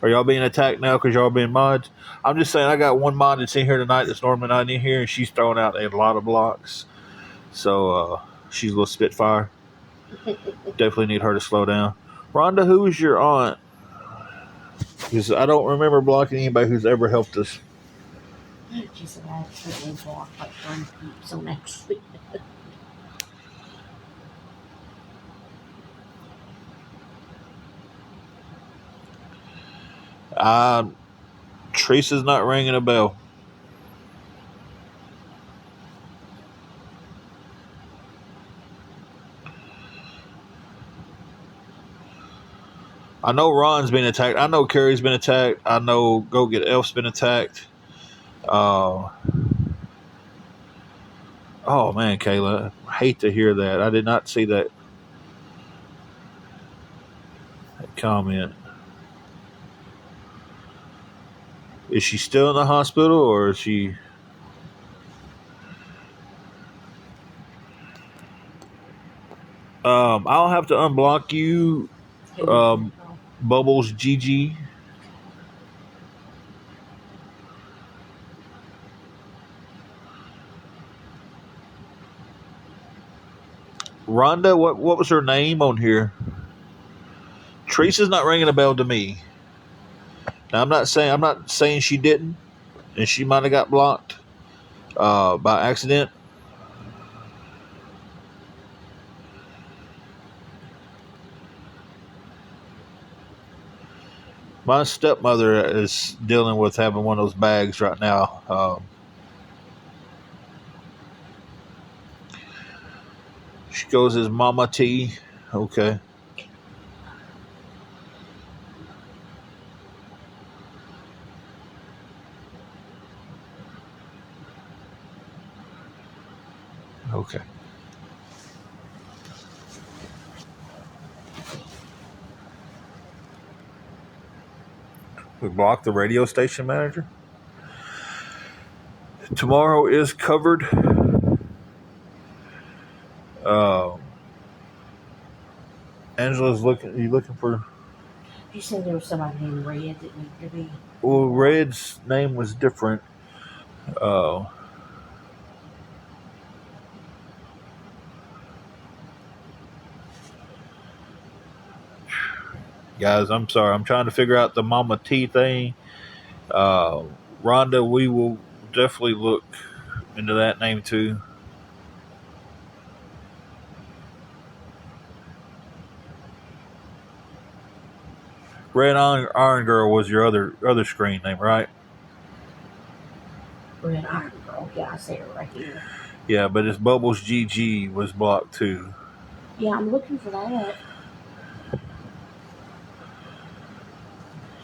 Are y'all being attacked now because y'all being mods? I'm just saying I got one mod that's in here tonight that's normally not in here, and she's throwing out a lot of blocks. So she's a little spitfire. Definitely need her to slow down. Rhonda, who is your aunt? Because I don't remember blocking anybody who's ever helped us. She said I accidentally blocked like 1 peeps on accident. Teresa's not ringing a bell. I know Ron's been attacked. I know Carrie's been attacked. I know Go Get Elf's been attacked. Oh man, Kayla, I hate to hear that. I did not see that comment. Is she still in the hospital, or is she? I'll have to unblock you, Bubbles GG. Rhonda, what was her name on here? Teresa's not ringing a bell to me. Now I'm not saying she didn't, and she might have got blocked by accident. My stepmother is dealing with having one of those bags right now. She goes as Mama T. Okay. Okay. We blocked the radio station manager. Tomorrow is covered. Angela's looking. Are you looking for? You said there was somebody named Red that needed to be. Well, Red's name was different. Guys, I'm sorry. I'm trying to figure out the Mama T thing. Rhonda, we will definitely look into that name too. Red Iron Girl was your other screen name, right? Red Iron Girl. Yeah, I see it right here. Yeah, but it's Bubbles GG was blocked too. Yeah, I'm looking for that.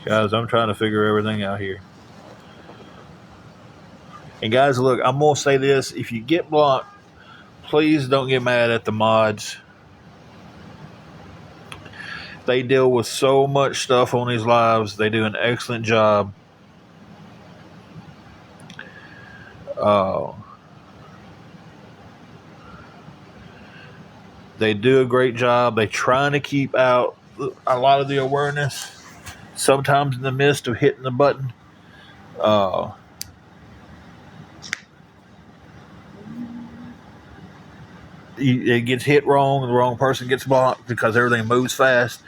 Guys, I'm trying to figure everything out here. And guys, look, I'm going to say this. If you get blocked, please don't get mad at the mods. They deal with so much stuff on these lives. They do an excellent job. They do a great job. They're trying to keep out a lot of the awareness. Sometimes in the midst of hitting the button, it gets hit wrong, and the wrong person gets blocked because everything moves fast.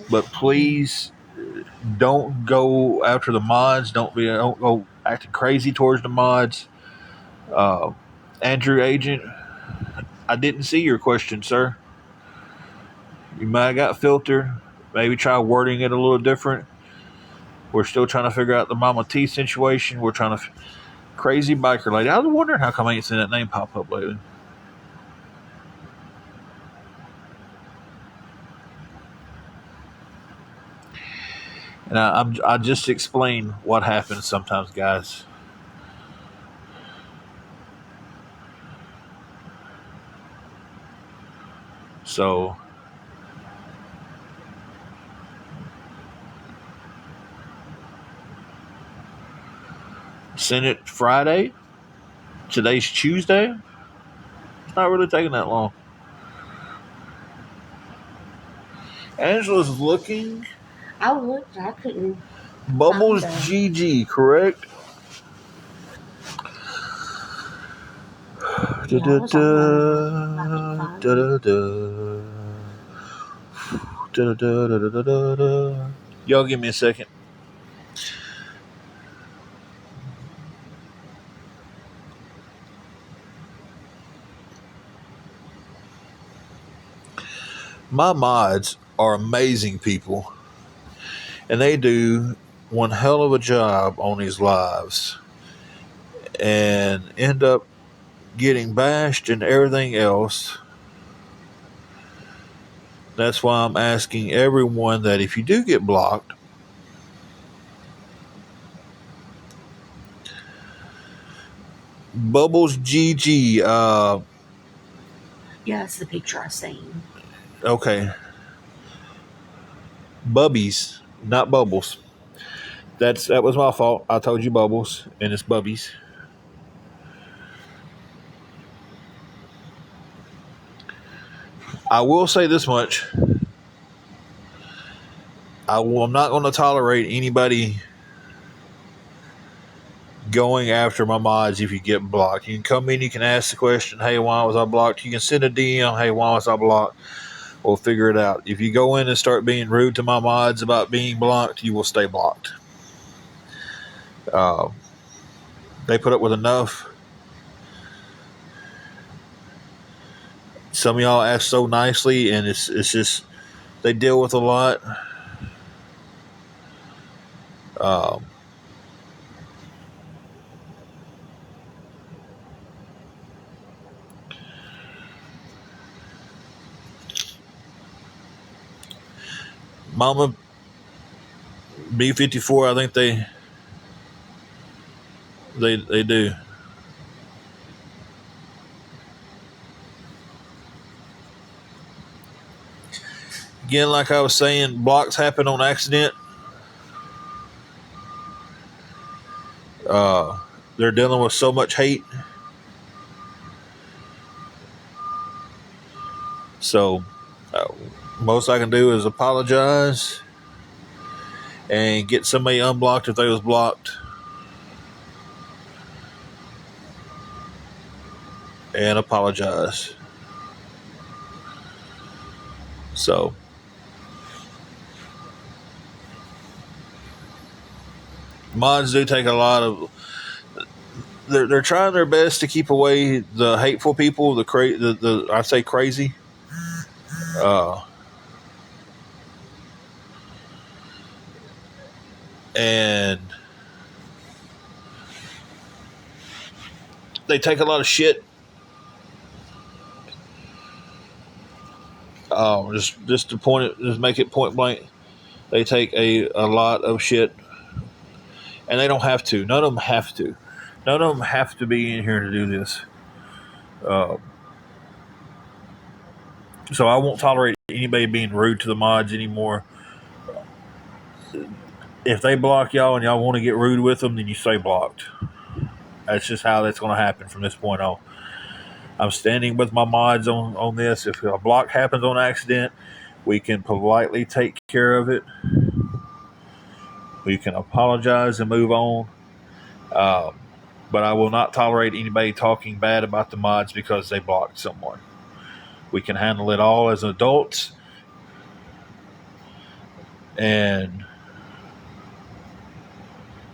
But please don't go after the mods. Don't go acting crazy towards the mods. Andrew Agent, I didn't see your question, sir. You might have got filtered. Maybe try wording it a little different. We're still trying to figure out the Mama T situation. We're trying to crazy biker lady. I was wondering how come I ain't seen that name pop up lately. And I just explain what happens sometimes, guys. So send it Friday. Today's Tuesday. It's not really taking that long. Angela's looking. I looked. I couldn't. Bubbles GG, correct? Yeah, Y'all give me a second. My mods are amazing people, and they do one hell of a job on these lives and end up getting bashed and everything else. That's why I'm asking everyone that if you do get blocked, Bubbles GG. Yeah, that's the picture I seen. Okay. Bubbies, not Bubbles. That was my fault. I told you Bubbles, and it's Bubbies. I will say this much. I'm not going to tolerate anybody going after my mods if you get blocked. You can come in, you can ask the question, hey, why was I blocked? You can send a DM, hey, why was I blocked? We'll figure it out. If you go in and start being rude to my mods about being blocked, you will stay blocked. They put up with enough. Some of y'all ask so nicely, and it's just they deal with a lot. Um, Mama B54, I think they do. Again, like I was saying, blocks happen on accident. They're dealing with so much hate. So, uh, most I can do is apologize and get somebody unblocked if they was blocked, and apologize. So, mods do take a lot of. They're trying their best to keep away the hateful people, the I say crazy. Uh, and they take a lot of shit. Just to just make it point blank. They take a lot of shit, and they don't have to. None of them have to. None of them have to be in here to do this. Uh, so I won't tolerate anybody being rude to the mods anymore. If they block y'all and y'all want to get rude with them, then you stay blocked. That's just how that's going to happen from this point on. I'm standing with my mods on this. If a block happens on accident, we can politely take care of it. We can apologize and move on. Um, but I will not tolerate anybody talking bad about the mods because they blocked someone. We can handle it all as adults. And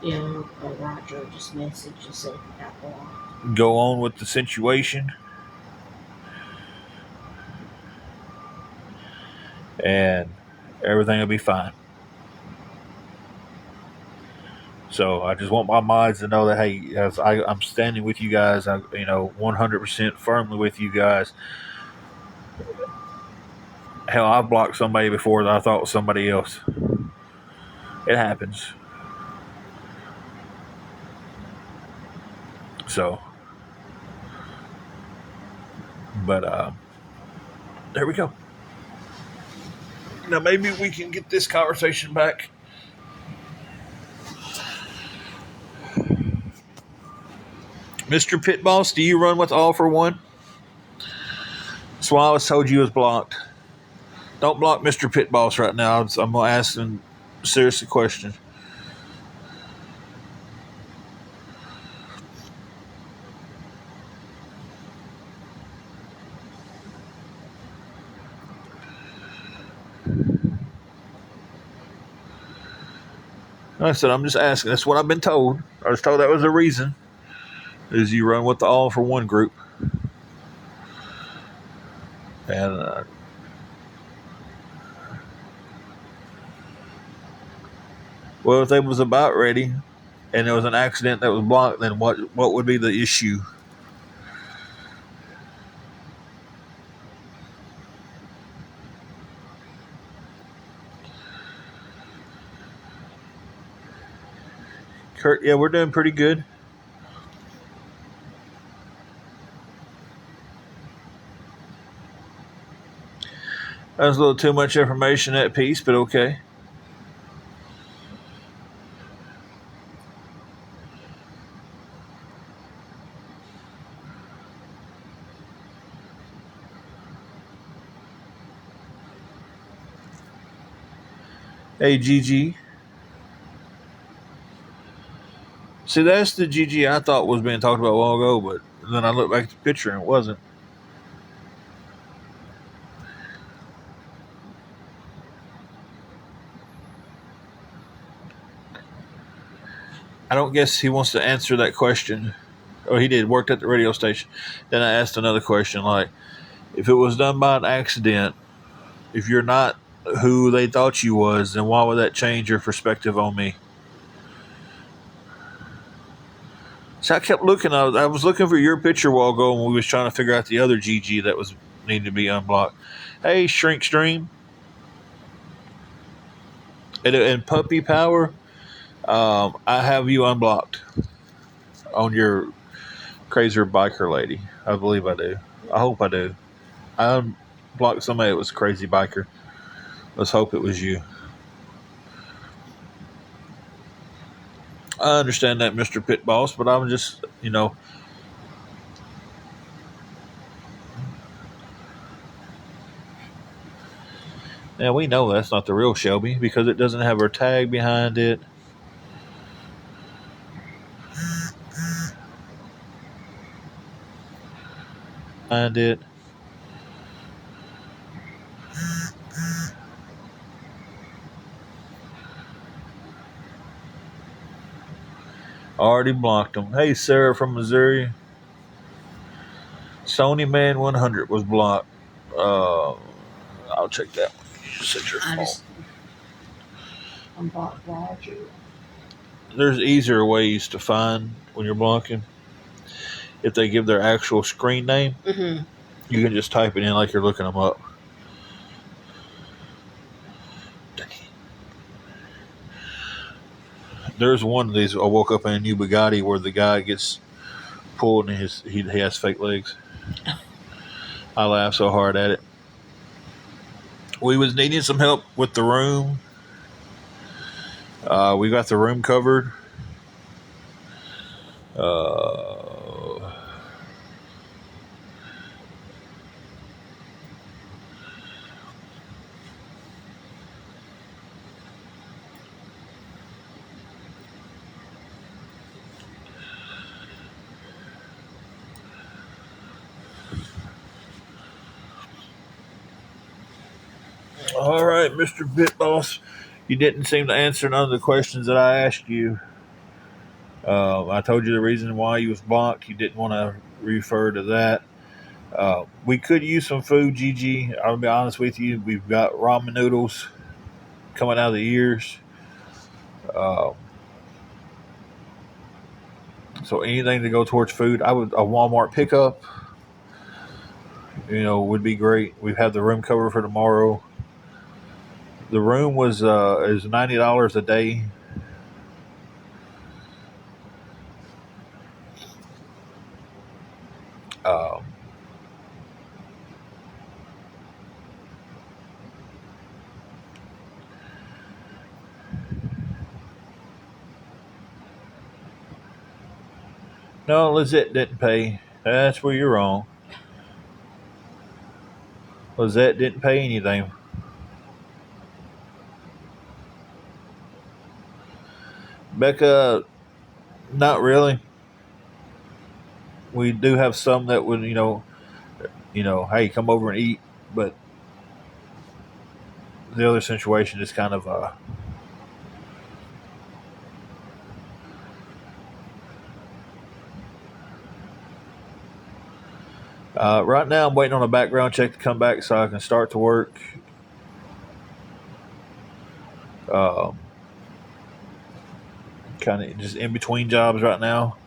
Yeah, Roger just messaged and said he got blocked. go on with the situation. And everything will be fine. So I just want my mods to know that, hey, as I'm standing with you guys, 100% firmly with you guys. Hell, I've blocked somebody before that I thought was somebody else. It happens. So, but there we go. Now maybe we can get this conversation back. Mr. Pit Boss, do you run with All for One? That's why I was told you was blocked. Don't block Mr. Pit Boss right now. I'm going to ask him serious question. Like I said, I'm just asking. That's what I've been told. I was told that was the reason. Is you run with the All for One group. And well, if they was about ready and there was an accident that was blocked, then what would be the issue? Kurt, yeah, we're doing pretty good. That was a little too much information at piece, but okay. Hey, Gigi. See, that's the Gigi I thought was being talked about a while ago, but then I looked back at the picture and it wasn't. I don't guess he wants to answer that question. Oh, he did. Worked at the radio station. Then I asked another question like, if it was done by an accident, if you're not who they thought you was, then why would that change your perspective on me? So I kept looking. I was looking for your picture while ago when we was trying to figure out the other GG that was needing to be unblocked. Hey, Shrink Stream and Puppy Power. I have you unblocked on your Crazier Biker Lady. I believe I do. I hope I do. I unblocked somebody that was a crazy biker. Let's hope it was you. I understand that, Mr. Pit Boss, but I'm just, Now we know that's not the real Shelby because it doesn't have her tag behind it. Behind it. Already blocked him. Hey, Sarah from Missouri. Sony Man 100 was blocked. I'll check that one. Set your phone. Unblocked Roger. There's easier ways to find when you're blocking. If they give their actual screen name, you can just type it in like you're looking them up. There's one of these. I woke up in a new Bugatti where the guy gets pulled and he has fake legs. I laughed so hard at it. We was needing some help with the room. We got the room covered. All right, Mr. Bit Boss. You didn't seem to answer none of the questions that I asked you. I told you the reason why you was blocked. You didn't want to refer to that. We could use some food, Gigi. I'll be honest with you. We've got ramen noodles coming out of the ears. So anything to go towards food, a Walmart pickup, would be great. We've had the room covered for tomorrow. The room is $90 a day. No, Lizette didn't pay. That's where you're wrong. Lizette didn't pay anything. Becca, not really. We do have some that would, hey, come over and eat. But the other situation is kind of right now, I'm waiting on a background check to come back so I can start to work. Kind of just in between jobs right now.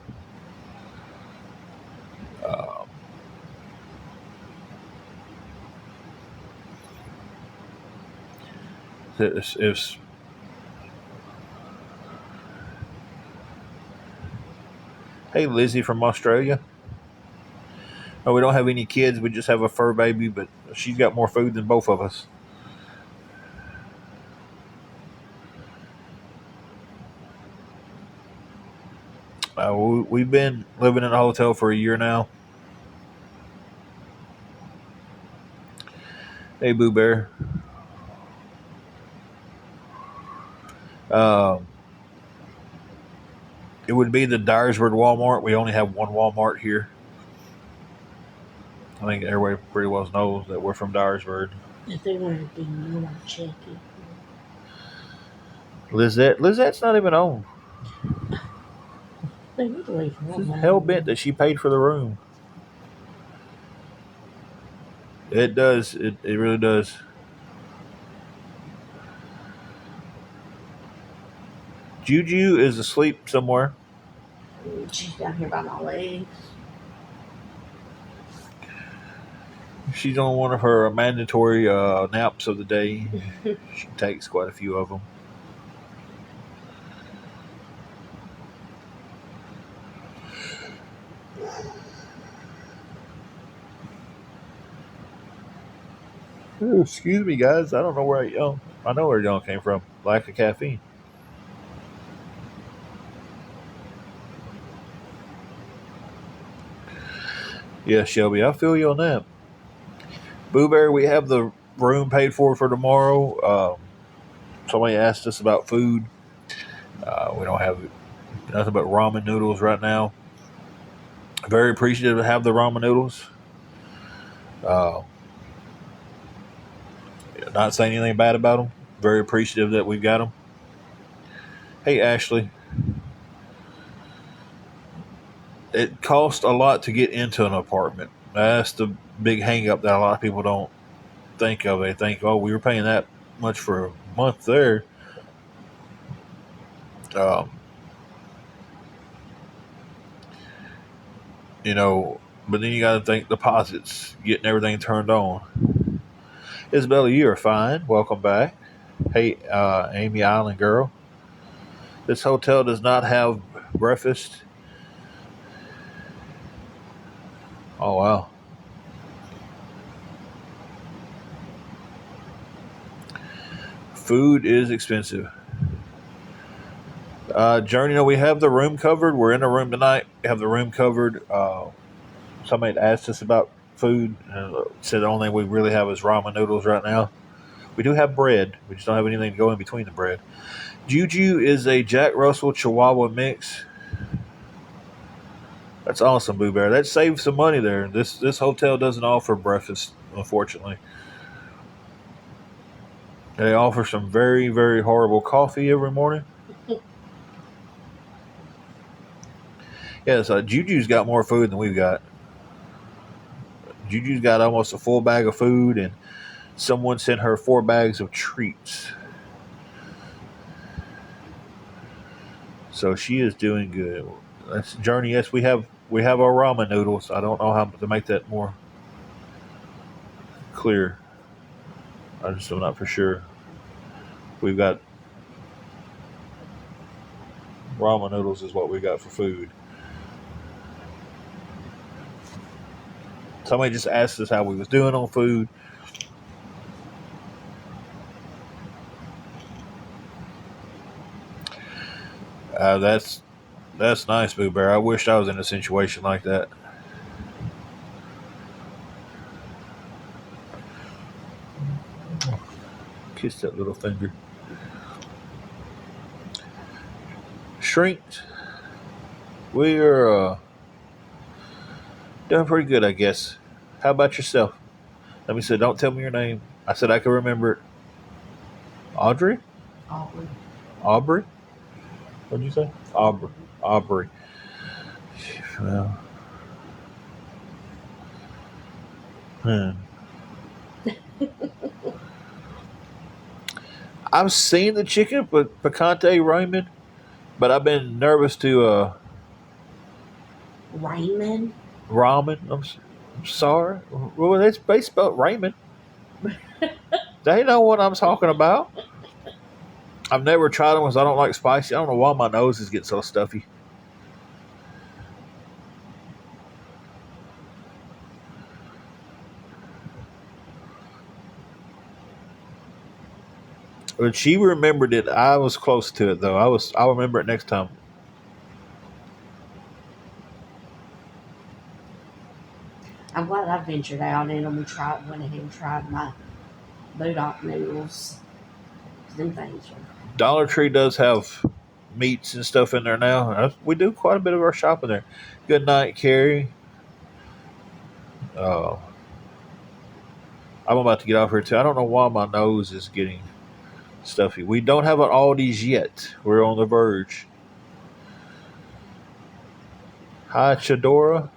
If Hey, Lizzie from Australia. Oh, we don't have any kids. We just have a fur baby, but she's got more food than both of us. We've been living in a hotel for a year now. Hey, Boo Bear. It would be the Dyersburg Walmart. We only have one Walmart here. I think everybody pretty well knows that we're from Dyersburg. If they want to be more checky. Lizette's not even on. They need to leave her She's alone. hell bent that she paid for the room. It does. It really does. Juju is asleep somewhere. She's down here by my legs. She's on one of her mandatory naps of the day. She takes quite a few of them. Ooh, excuse me, guys. I don't know where I know where y'all came from. Lack of caffeine. Yeah, Shelby, I feel you on that. Boo Bear, we have the room paid for tomorrow. Somebody asked us about food. We don't have nothing but ramen noodles right now. Very appreciative to have the ramen noodles. Uh, Not saying anything bad about them. Very appreciative that we've got them. Hey, Ashley. It costs a lot to get into an apartment. That's the big hang up that a lot of people don't think of. They think, oh, we were paying that much for a month there. Um, but then you got to think deposits, getting everything turned on. Isabella, you are fine. Welcome back. Hey, Amy Island girl. This hotel does not have breakfast. Oh, wow. Food is expensive. Journey, we have the room covered. We're in a room tonight. We have the room covered. Somebody had asked us about food. Said the only thing we really have is ramen noodles right now. We do have bread. We just don't have anything to go in between the bread. Juju is a Jack Russell Chihuahua mix. That's awesome, Boo Bear. That saves some money there. This hotel doesn't offer breakfast, unfortunately. They offer some very, very horrible coffee every morning. Yes, Juju's got more food than we've got. Juju's got almost a full bag of food, and someone sent her 4 bags of treats. So she is doing good. That's Journey. Yes, we have our ramen noodles. I don't know how to make that more clear. I'm not for sure. We've got ramen noodles is what we got for food. Somebody just asked us how we was doing on food. That's nice, Boo Bear. I wished I was in a situation like that. Kiss that little finger. Shrinked. We are doing pretty good, I guess. How about yourself? Let me say, don't tell me your name. I said I can remember it. Audrey? Aubrey. Aubrey? What'd you say? Aubrey. Aubrey. Well. I've seen the chicken picante ramen, but I've been nervous to Raymond. ramen. I'm sorry. Well, they spelled ramen. They know what I'm talking about. I've never tried them because I don't like spicy. I don't know why my nose is getting so stuffy. But she remembered it. I was close to it though. I'll remember it next time. I'm glad I ventured out and went ahead and tried my Bodock noodles. Them things are. Dollar Tree does have meats and stuff in there now. We do quite a bit of our shopping there. Good night, Carrie. I'm about to get off here too. I don't know why my nose is getting stuffy. We don't have an Aldi's yet. We're on the verge. Hi, Chadora.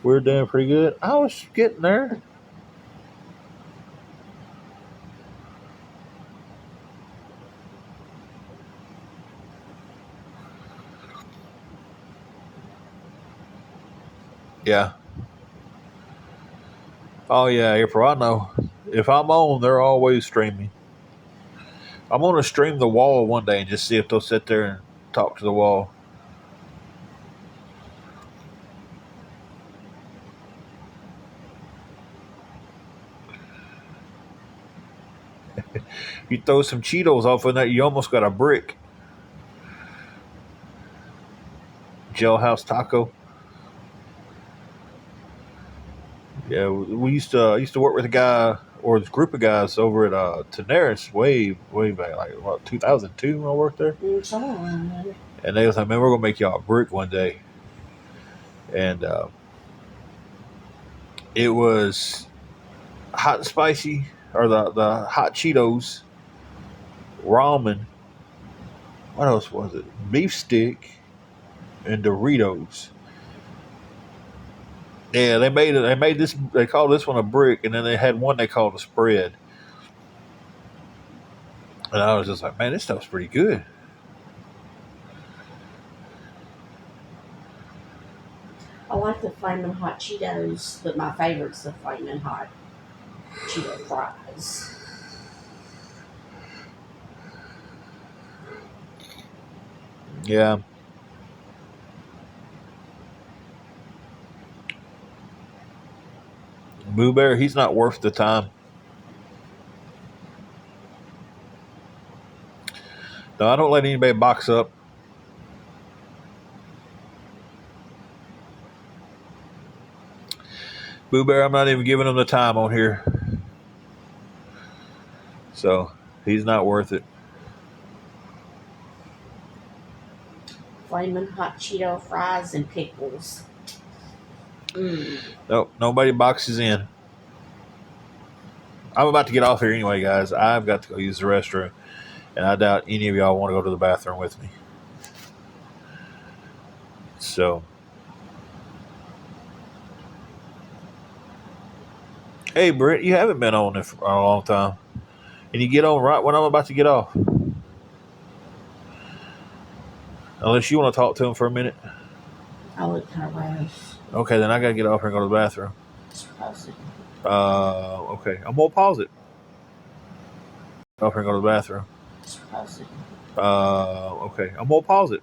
We're doing pretty good. I was getting there. Yeah. Oh yeah, April. I know. If I'm on, they're always streaming. I'm gonna stream the wall one day and just see if they'll sit there and talk to the wall. You throw some Cheetos off in there, you almost got a brick. Jailhouse taco. Yeah, we used to work with a guy or this group of guys over at Tenaris way back, like what 2002 when I worked there. Somewhere around there. And they was like, "Man, we're gonna make y'all a brick one day." And it was hot and spicy, or the hot Cheetos, ramen. What else was it? Beef stick and Doritos. Yeah, they made it. They made this. They called this one a brick, and then they had one they called a spread. And I was just like, man, this stuff's pretty good. I like the flaming hot Cheetos, but my favorite's the flaming hot Cheeto fries. Yeah, Boo Bear, he's not worth the time. No, I don't let anybody box up. Boo Bear, I'm not even giving him the time on here. So he's not worth it. Flaming hot Cheeto fries and pickles. Mmm. Nope, nobody boxes in. I'm about to get off here anyway, guys. I've got to go use the restroom, and I doubt any of y'all want to go to the bathroom with me. So, hey, Britt, you haven't been on it for a long time, and you get on right when I'm about to get off. Unless you want to talk to him for a minute. I look kind of gross. Okay, then I gotta get off here and go to the bathroom. Supposed to. Okay, I'm gonna pause it. Off here and go to the bathroom. Supposed to. Okay, I'm gonna pause it.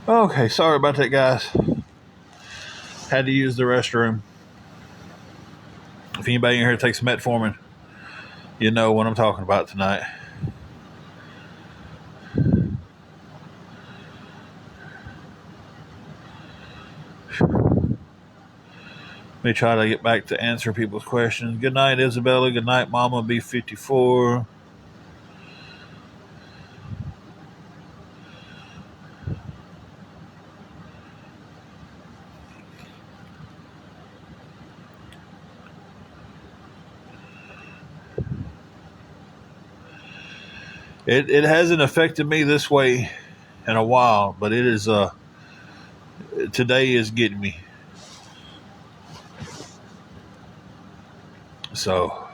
Okay, sorry about that, guys. Had to use the restroom. If anybody in here takes metformin, you know what I'm talking about tonight. Let me try to get back to answer people's questions. Good night, Isabella. Good night, Mama B54. It hasn't affected me this way in a while, but it is today is getting me. So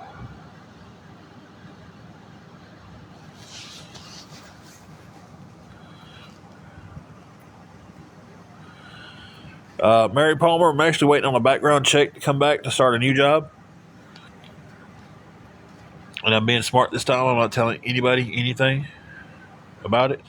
Mary Palmer, I'm actually waiting on a background check to come back to start a new job. And I'm being smart this time. I'm not telling anybody anything about it.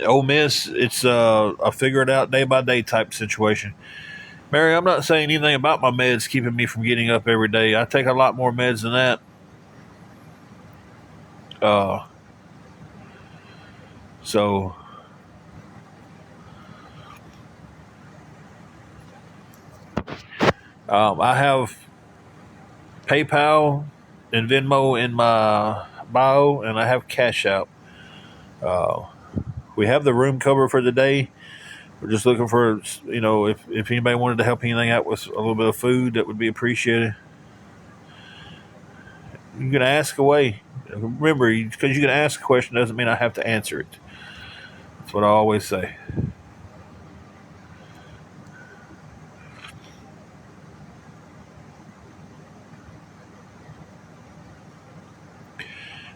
Ole Miss, it's a figure it out day by day type situation. Mary, I'm not saying anything about my meds keeping me from getting up every day. I take a lot more meds than that. Uh, so I have PayPal and Venmo in my bio, and I have Cash App. Uh, we have the room covered for the day. We're just looking for, if anybody wanted to help anything out with a little bit of food, that would be appreciated. You can ask away. Remember, because you can ask a question doesn't mean I have to answer it. That's what I always say.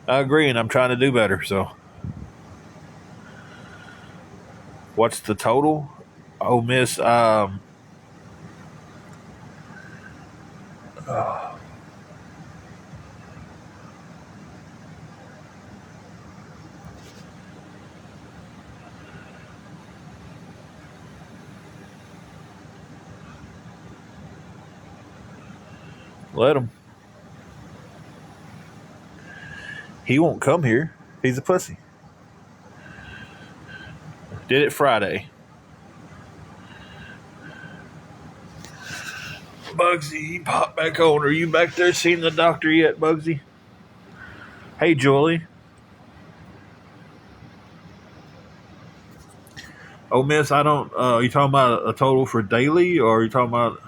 I agree, and I'm trying to do better. So, what's the total? Oh, Miss, let him. He won't come here. He's a pussy. Did it Friday. Bugsy, he popped back on. Are you back there seeing the doctor yet, Bugsy? Hey, Julie. Oh, Miss, I don't. Are you talking about a total for daily, or are you talking about?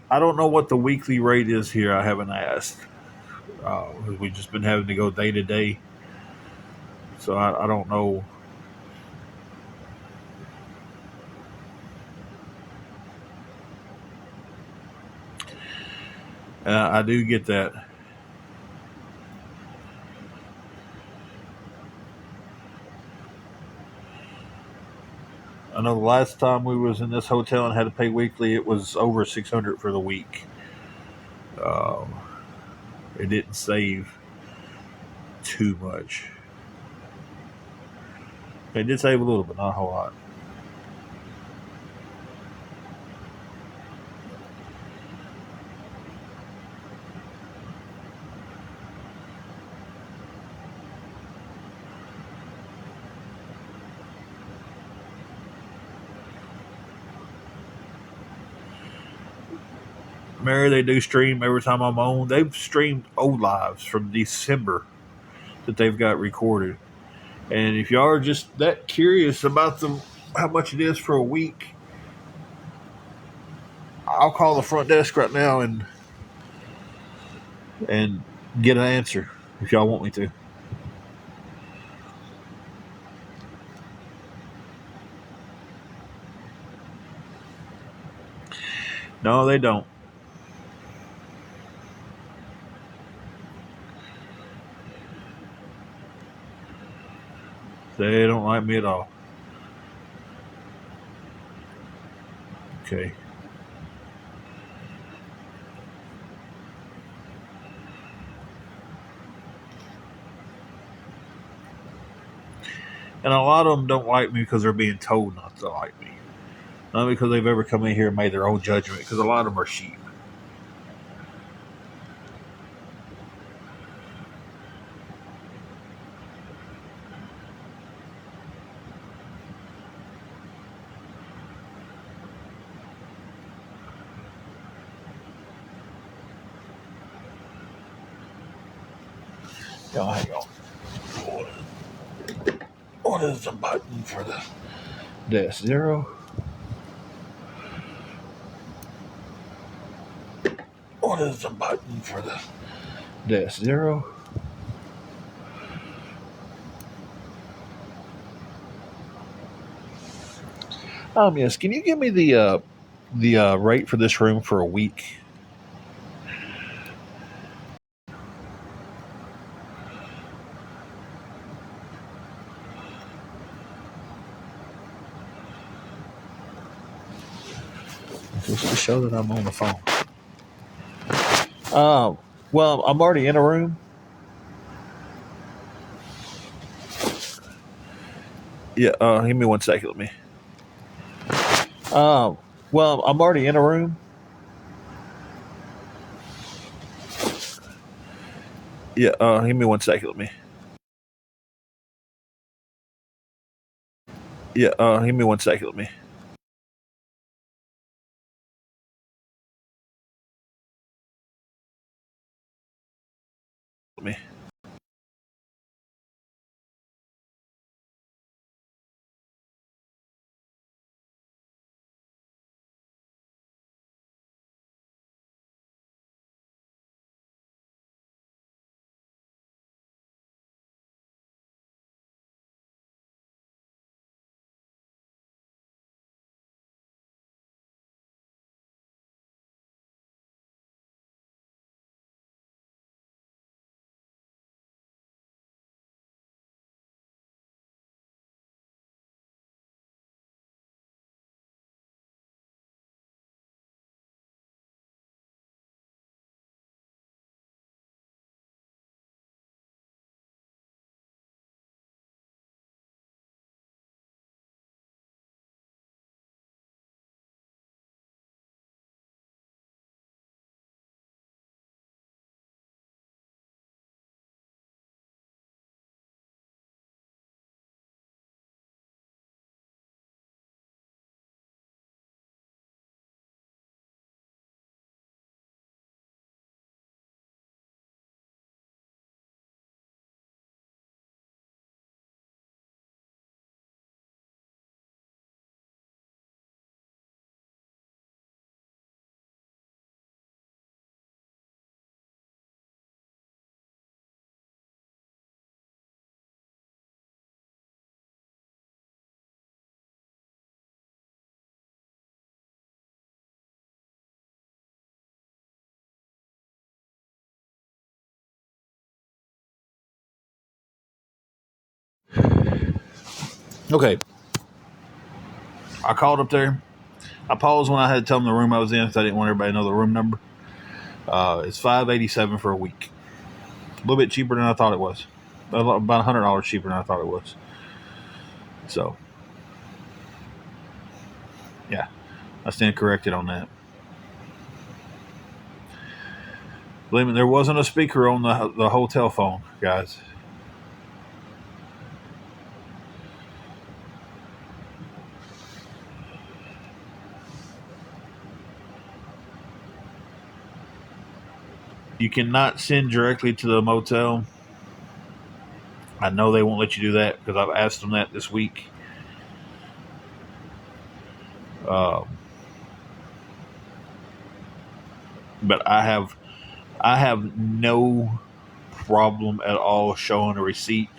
I don't know what the weekly rate is here. I haven't asked. We've just been having to go day to day, so I don't know. I do get that. I know the last time we was in this hotel and had to pay weekly, it was over $600 for the week. Um, it didn't save too much. It did save a little, but not a whole lot. Mary, they do stream every time I'm on. They've streamed old lives from December that they've got recorded. And if y'all are just that curious about how much it is for a week, I'll call the front desk right now and get an answer if y'all want me to. No, they don't. They don't like me at all. Okay. And a lot of them don't like me because they're being told not to like me. Not because they've ever come in here and made their own judgment, because a lot of them are sheep. Y'all hang on. What is the button for the desk? 0. What is the button for the desk? 0. Yes. Can you give me the rate for this room for a week? Just to show that I'm on the phone. Well, I'm already in a room. Yeah. Give me 1 second. Let me. Well, I'm already in a room. Yeah. Give me 1 second. Let me. Yeah. Give me 1 second. Let me. Let me. Okay. I called up there. I paused when I had to tell them the room I was in because I didn't want everybody to know the room number. It's $587 for a week. A little bit cheaper than I thought it was. About $100 cheaper than I thought it was. So, yeah, I stand corrected on that. Believe me, there wasn't a speaker on the hotel phone, guys. You cannot send directly to the motel. I know they won't let you do that because I've asked them that this week. But I have no problem at all showing a receipt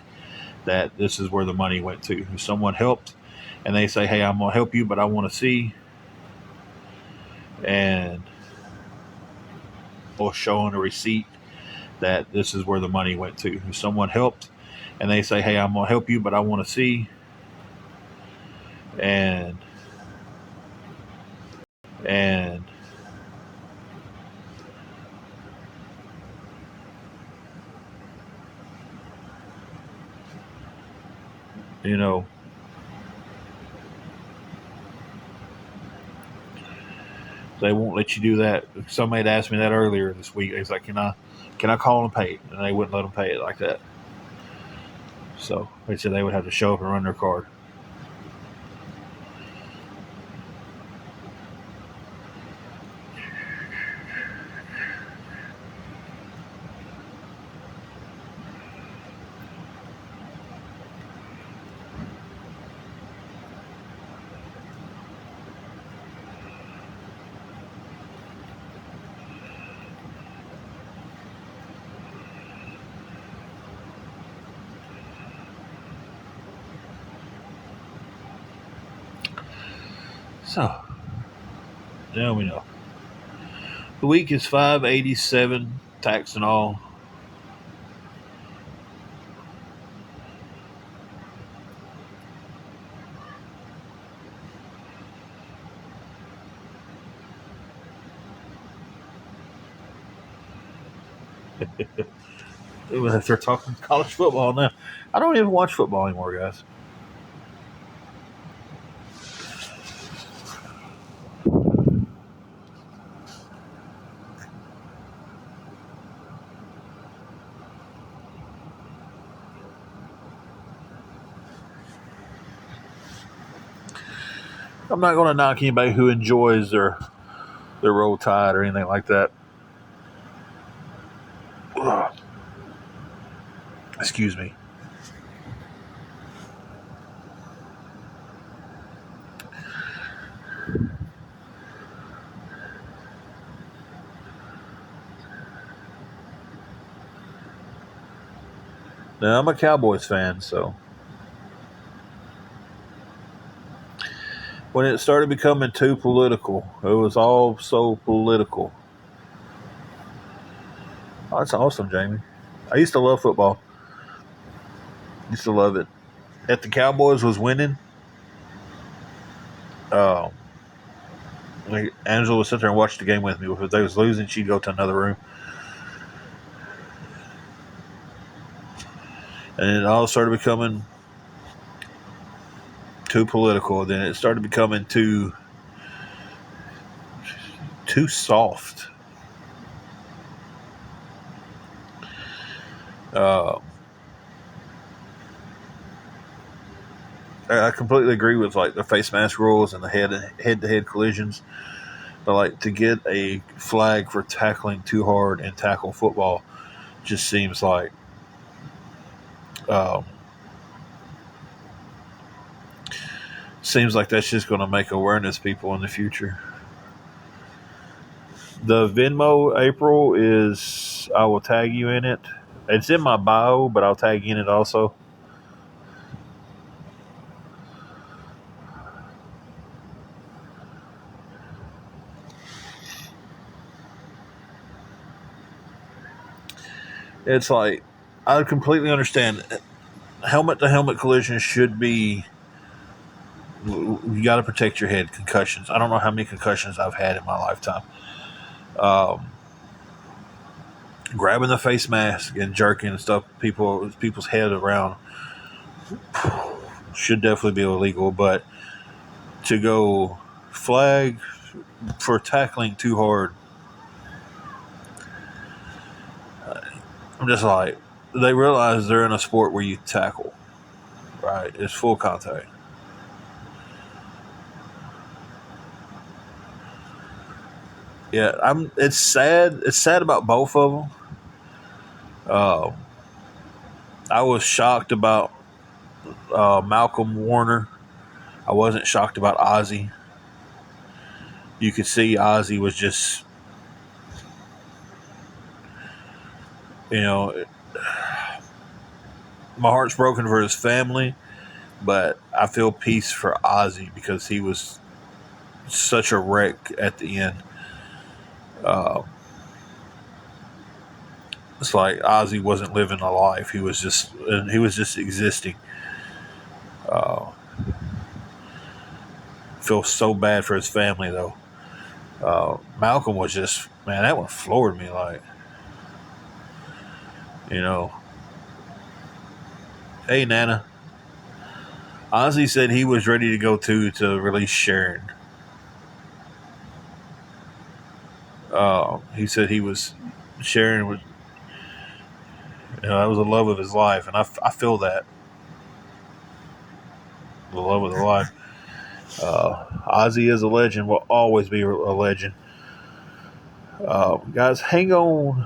that this is where the money went to. If someone helped and they say, "Hey, I'm going to help you, but I want to see," and or showing a receipt that this is where the money went to. If someone helped, and they say, "Hey, I'm gonna help you, but I want to see," and and you know, they won't let you do that. Somebody had asked me that earlier this week. He's like, can I call and pay it?" And they wouldn't let them pay it like that. So they said they would have to show up and run their card. So now we know. The week is 587, tax and all. If they're talking college football now, I don't even watch football anymore, guys. I'm not going to knock anybody who enjoys their Roll Tide or anything like that. Ugh. Excuse me. Now, I'm a Cowboys fan, so when it started becoming too political, it was all so political. Oh, that's awesome, Jamie. I used to love football. Used to love it. If the Cowboys was winning, uh, like Angela would sit there and watch the game with me. If they was losing, she'd go to another room. And it all started becoming too political. Then it started becoming too soft. Uh, I completely agree with like the face mask rules and the head to head collisions. But like to get a flag for tackling too hard in tackle football just seems like um, that's just going to make awareness people in the future. The Venmo April is I will tag you in it. It's in my bio, but I'll tag you in it also. It's like I completely understand. Helmet to helmet collisions should be. You got to protect your head. Concussions. I don't know how many concussions I've had in my lifetime. Um, Grabbing the face mask and jerking and stuff people's head around should definitely be illegal. But to go flag for tackling too hard, I'm just like they realize they're in a sport where you tackle, right? It's full contact. Yeah, It's sad. It's sad about both of them. Uh, I was shocked about Malcolm Warner. I wasn't shocked about Ozzy. You could see Ozzy was just, you know, my heart's broken for his family, but I feel peace for Ozzy because he was such a wreck at the end. Uh, it's like Ozzy wasn't living a life; he was just existing. Uh, feel so bad for his family though. Malcolm was just man, that one floored me. Like you know, hey Nana, Ozzy said he was ready to go to release Sharon. He said he was Sharon was that was the love of his life, and I feel that the love of the life. Ozzy is a legend, will always be a legend. Guys, hang on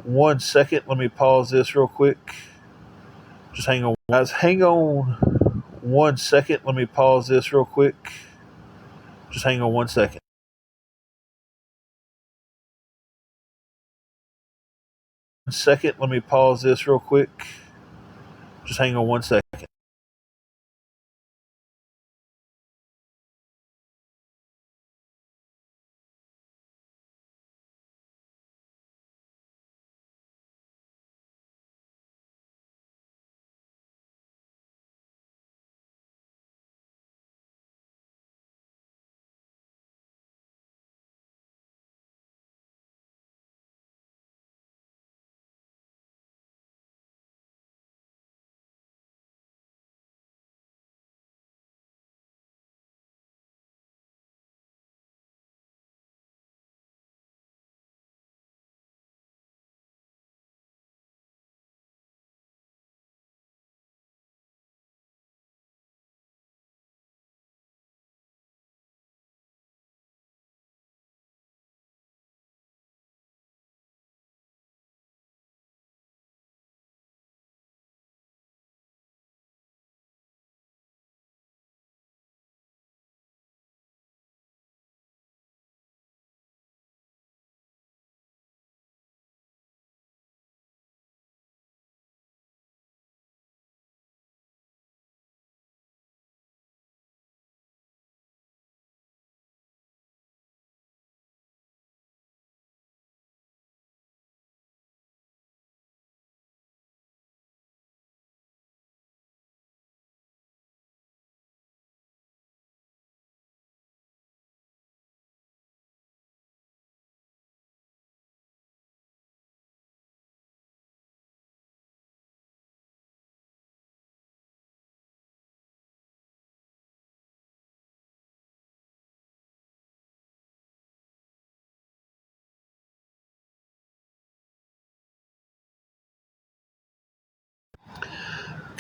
1 second. Let me pause this real quick. Just hang on, guys. Hang on 1 second. Let me pause this real quick. Just hang on 1 second. 1 second. Let me pause this real quick. Just hang on 1 second.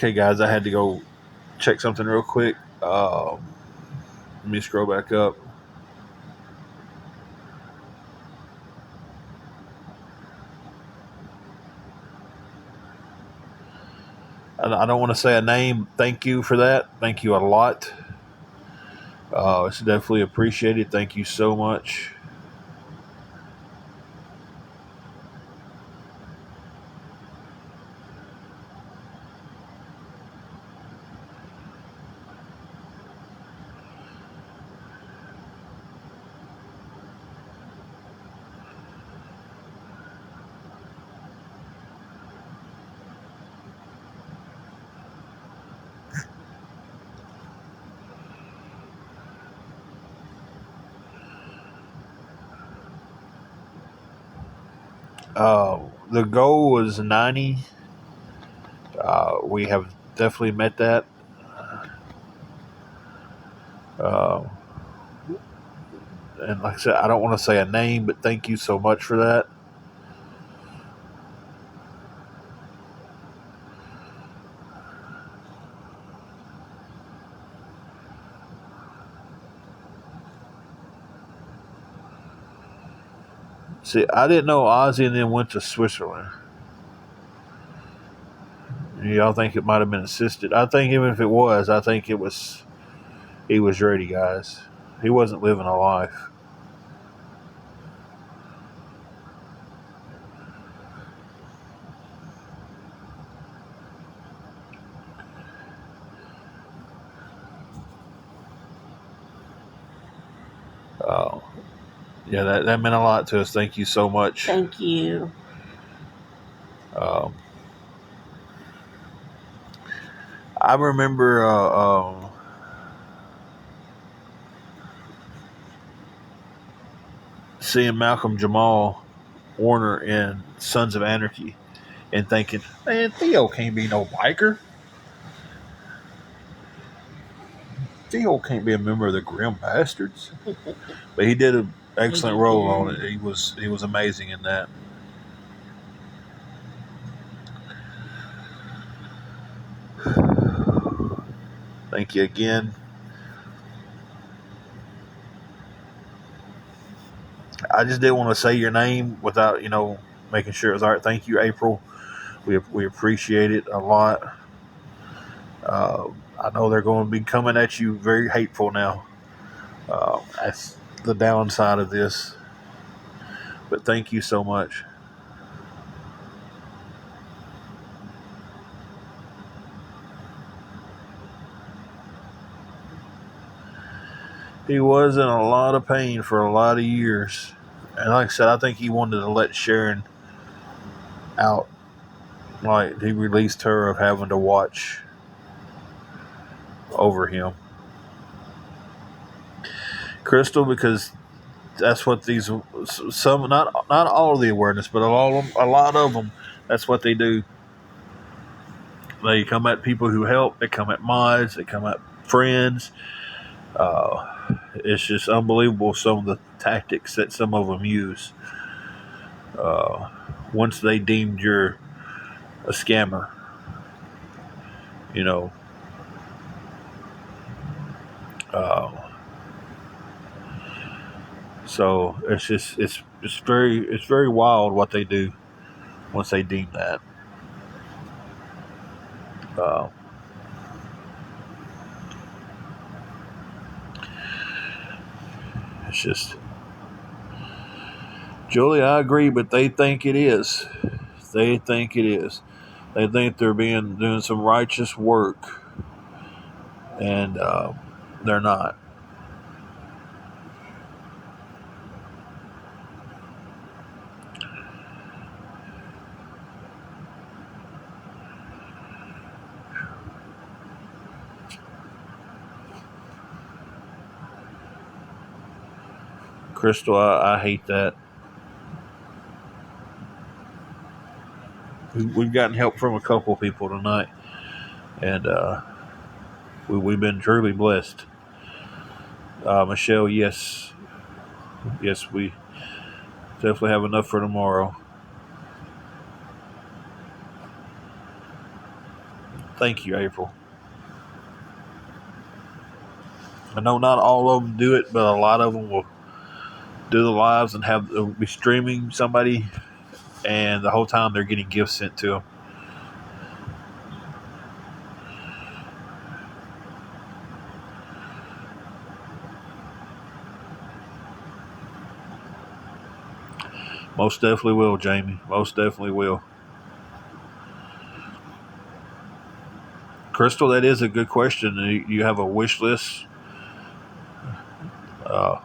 Okay, guys, I had to go check something real quick. Let me scroll back up. I don't want to say a name. Thank you for that. Thank you a lot. It's definitely appreciated. Thank you so much. The goal was 90. We have definitely met that. Uh, and like I said, I don't want to say a name, but thank you so much for that. See, I didn't know Ozzy and then went to Switzerland. Y'all think it might have been assisted? I think even if it was, I think it was. He was ready, guys. He wasn't living a life. Uh, Yeah, that meant a lot to us. Thank you so much. Thank you. Um, I remember seeing Malcolm Jamal Warner in Sons of Anarchy and thinking, man, Theo can't be no biker. Theo can't be a member of the Grim Bastards. But he did an excellent He role on did. it. He was amazing in that. Thank you again. I just didn't want to say your name without making sure it was all right. Thank you, April. We appreciate it a lot. I know they're going to be coming at you very hateful now. That's the downside of this. But thank you so much. He was in a lot of pain for a lot of years. And like I said, I think he wanted to let Sharon out. Like, he released her of having to watch over him. Crystal, because that's what these some not all of the awareness, but a lot of them. That's what they do. They come at people who help. They come at mods. They come at friends. It's just unbelievable some of the tactics that some of them use. Uh, Once they deemed you're a scammer, you know. Uh, so it's very wild what they do once they deem that. Uh, it's just Julie, I agree, but they think it is. They think it is. They think they're doing some righteous work, and they're not. Crystal, I hate that. We've gotten help from a couple people tonight, and we've been truly blessed. Michelle, yes, we definitely have enough for tomorrow. Thank you, April. I know not all of them do it, but a lot of them will do the lives and be streaming somebody, and the whole time they're getting gifts sent to them. Most definitely will, Jamie. Most definitely will. Crystal, that is a good question. You have a wish list. Uh,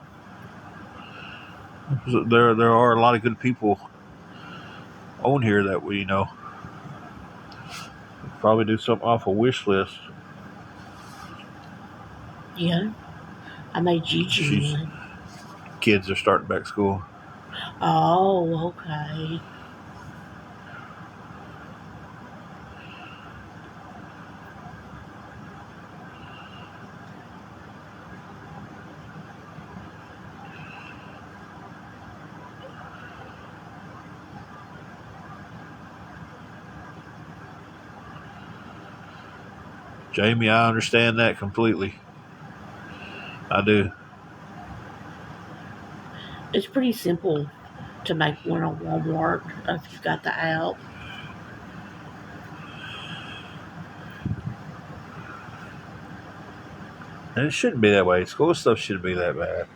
there are a lot of good people on here that we probably do something off a wish list. Yeah. I made Gigi one. Kids are starting back school. Oh, okay. Jamie, I understand that completely. I do. It's pretty simple to make one on Walmart if you've got the app. And it shouldn't be that way. School stuff shouldn't be that bad.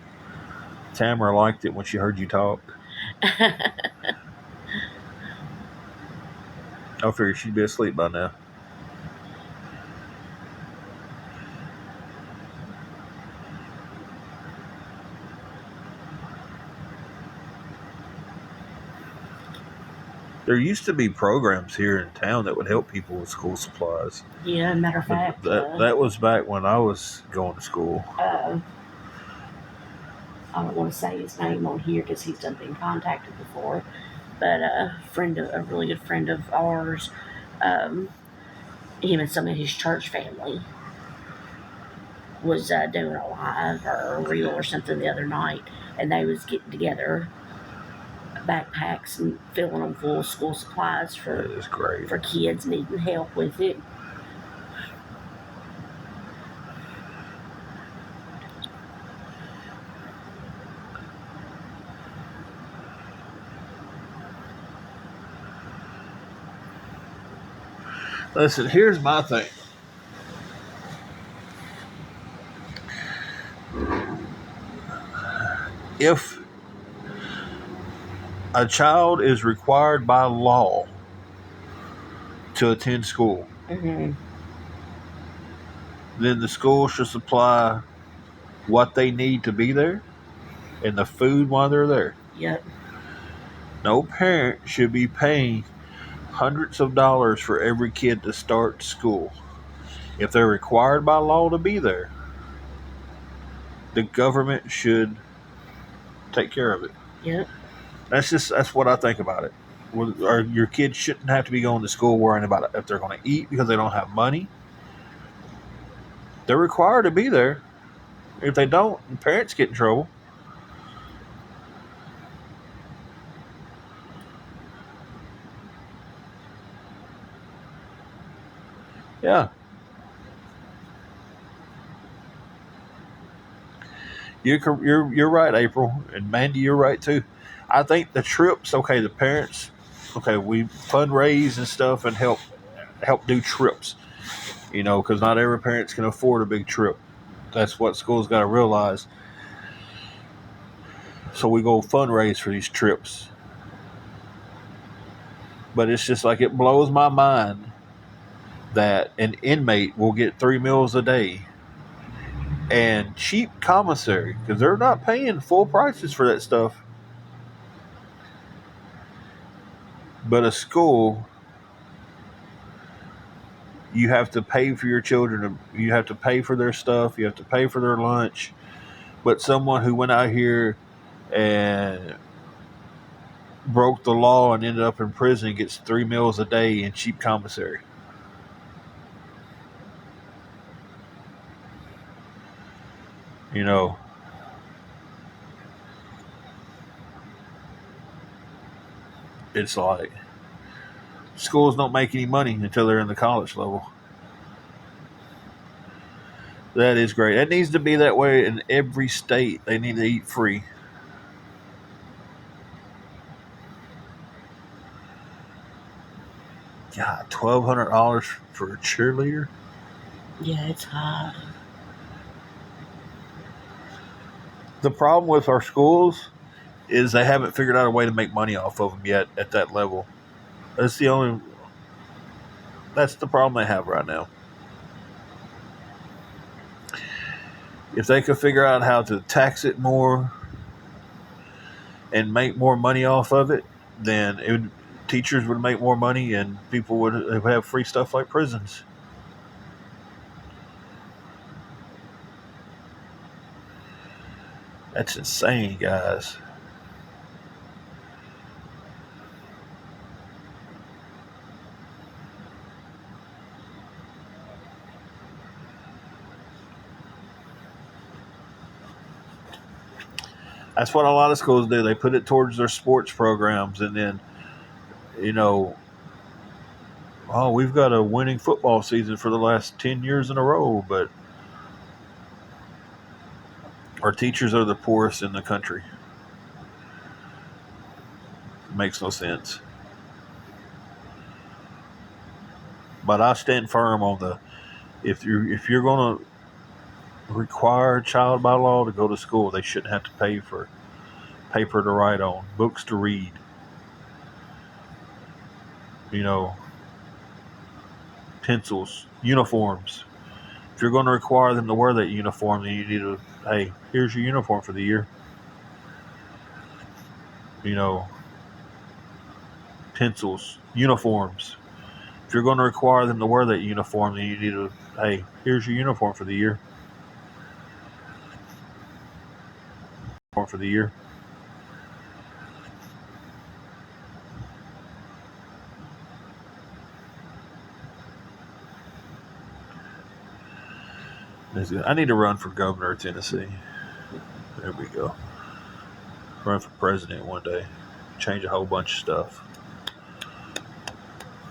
Tamara liked it when she heard you talk. I figured she'd be asleep by now. There used to be programs here in town that would help people with school supplies. Yeah, matter of fact, That was back when I was going to school. I don't want to say his name on here because he's done been contacted before, but a really good friend of ours, him and some of his church family was doing a live or a reel or something the other night, and they was getting together backpacks and filling them full of school supplies That is great. for kids needing help with it. Listen, here's my thing. If a child is required by law to attend school, Mm-hmm. then the school should supply what they need to be there and the food while they're there. Yep. No parent should be paying hundreds of dollars for every kid to start school. If they're required by law to be there, the government should take care of it. Yep. That's what I think about it. Or your kids shouldn't have to be going to school worrying about if they're going to eat because they don't have money. They're required to be there. If they don't, parents get in trouble. Yeah. You're right, April, and Mandy, you're right too. I think the trips, okay, the parents, okay, we fundraise and stuff and help do trips, because not every parents can afford a big trip. That's what schools got to realize. So we go fundraise for these trips. But it's just like it blows my mind that an inmate will get 3 meals a day and cheap commissary because they're not paying full prices for that stuff. But a school, you have to pay for your children. You have to pay for their stuff. You have to pay for their lunch. But someone who went out here and broke the law and ended up in prison gets 3 meals a day in cheap commissary. It's like schools don't make any money until they're in the college level. That is great. It needs to be that way in every state. They need to eat free. God, $1,200 for a cheerleader? Yeah, it's high. The problem with our schools is they haven't figured out a way to make money off of them yet at that level. That's the problem they have right now. If they could figure out how to tax it more and make more money off of it, then teachers would make more money and people would have free stuff like prisons. That's insane, guys. That's what a lot of schools do. They put it towards their sports programs, and then, we've got a winning football season for the last 10 years in a row, but our teachers are the poorest in the country. It makes no sense. But I stand firm on if you're going to require a child by law to go to school, they shouldn't have to pay for paper to write on, books to read. Pencils, uniforms. If you're going to require them to wear that uniform, then you need to, hey, here's your uniform for the year. pencils, uniforms. If you're going to require them to wear that uniform, then you need to, hey, here's your uniform for the year. For the year. I need to run for governor of Tennessee. There we go. Run for president one day. Change a whole bunch of stuff.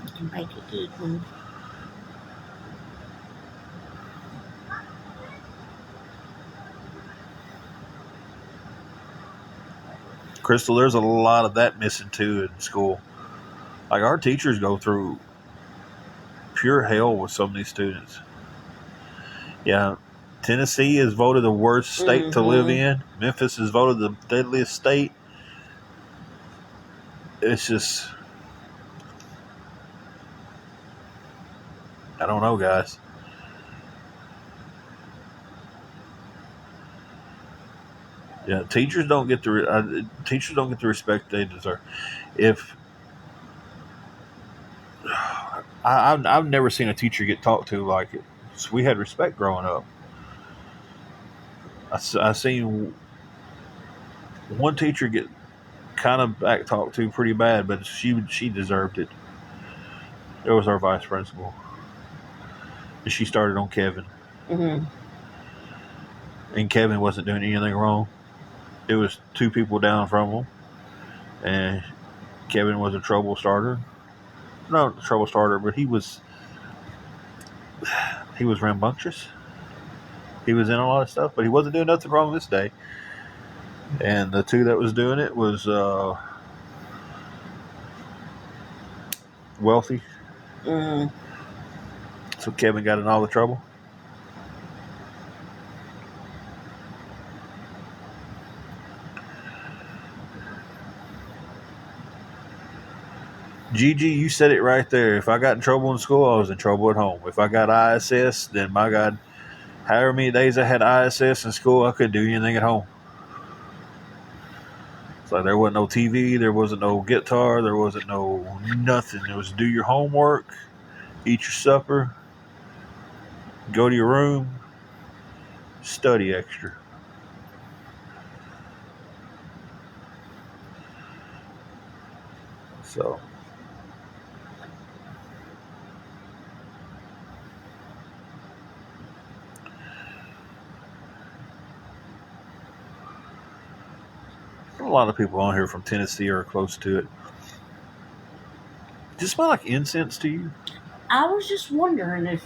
You can make a good one. Crystal, there's a lot of that missing too in school. Like our teachers go through pure hell with some of these students. Yeah, Tennessee is voted the worst state to live in. Memphis is voted the deadliest state. It's just, I don't know, guys. Yeah, teachers don't get the respect they deserve. If I've never seen a teacher get talked to like it. So we had respect growing up. I seen one teacher get kind of back talked to pretty bad, but she deserved it. It was our vice principal. She started on Kevin, Mm-hmm. and Kevin wasn't doing anything wrong. It was two people down from him, and Kevin was a trouble starter. Not a trouble starter, but he was rambunctious. He was in a lot of stuff, but he wasn't doing nothing wrong this day. And the two that was doing it was wealthy. Mm. So Kevin got in all the trouble. Gigi, you said it right there. If I got in trouble in school, I was in trouble at home. If I got ISS, then my God, however many days I had ISS in school, I couldn't do anything at home. It's like there wasn't no TV, there wasn't no guitar, there wasn't no nothing. It was do your homework, eat your supper, go to your room, study extra. So a lot of people on here from Tennessee or close to it. Does it smell like incense to you? I was just wondering if.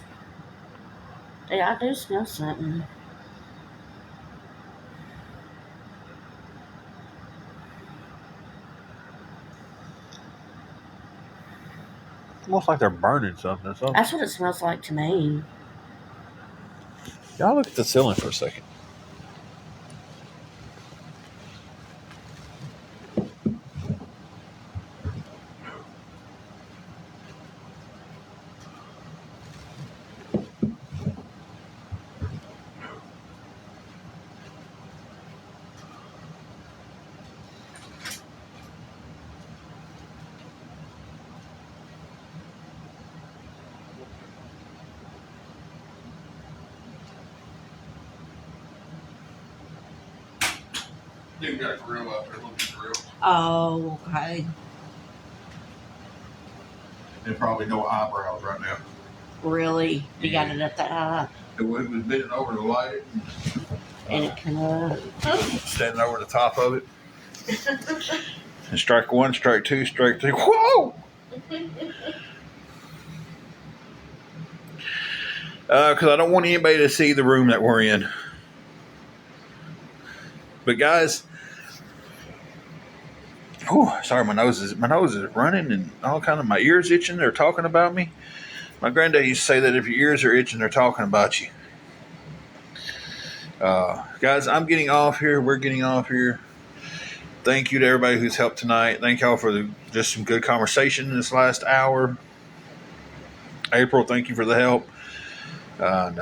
Yeah, I do smell something. Almost like they're burning something or something. That's what it smells like to me. Y'all look at the ceiling for a second. Dude got a grill up there. Look at the grill. Oh, okay. And probably no eyebrows right now. Really? You got it up that high? It was bending over to light it. And it kind of. Standing over the top of it. And strike one, strike two, strike three. Whoa! Because I don't want anybody to see the room that we're in. But guys, sorry, my nose is running and all kind of my ears itching. They're talking about me. My granddad used to say that if your ears are itching, they're talking about you. Guys, I'm getting off here. We're getting off here. Thank you to everybody who's helped tonight. Thank y'all for just some good conversation in this last hour. April, thank you for the help. And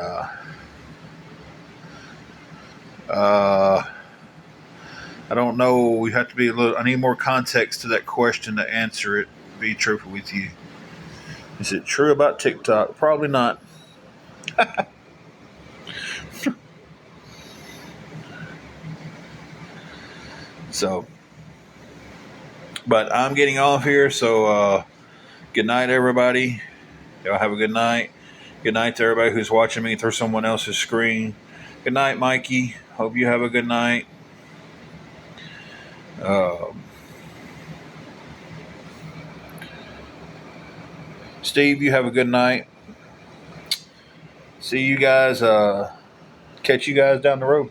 I don't know. We have to be a little. I need more context to that question to answer it. be truthful with you. Is it true about TikTok? Probably not. So, but I'm getting off here. So, good night, everybody. Y'all have a good night. Good night to everybody who's watching me through someone else's screen. Good night, Mikey. Hope you have a good night. Steve, you have a good night. See you guys. Catch you guys down the road.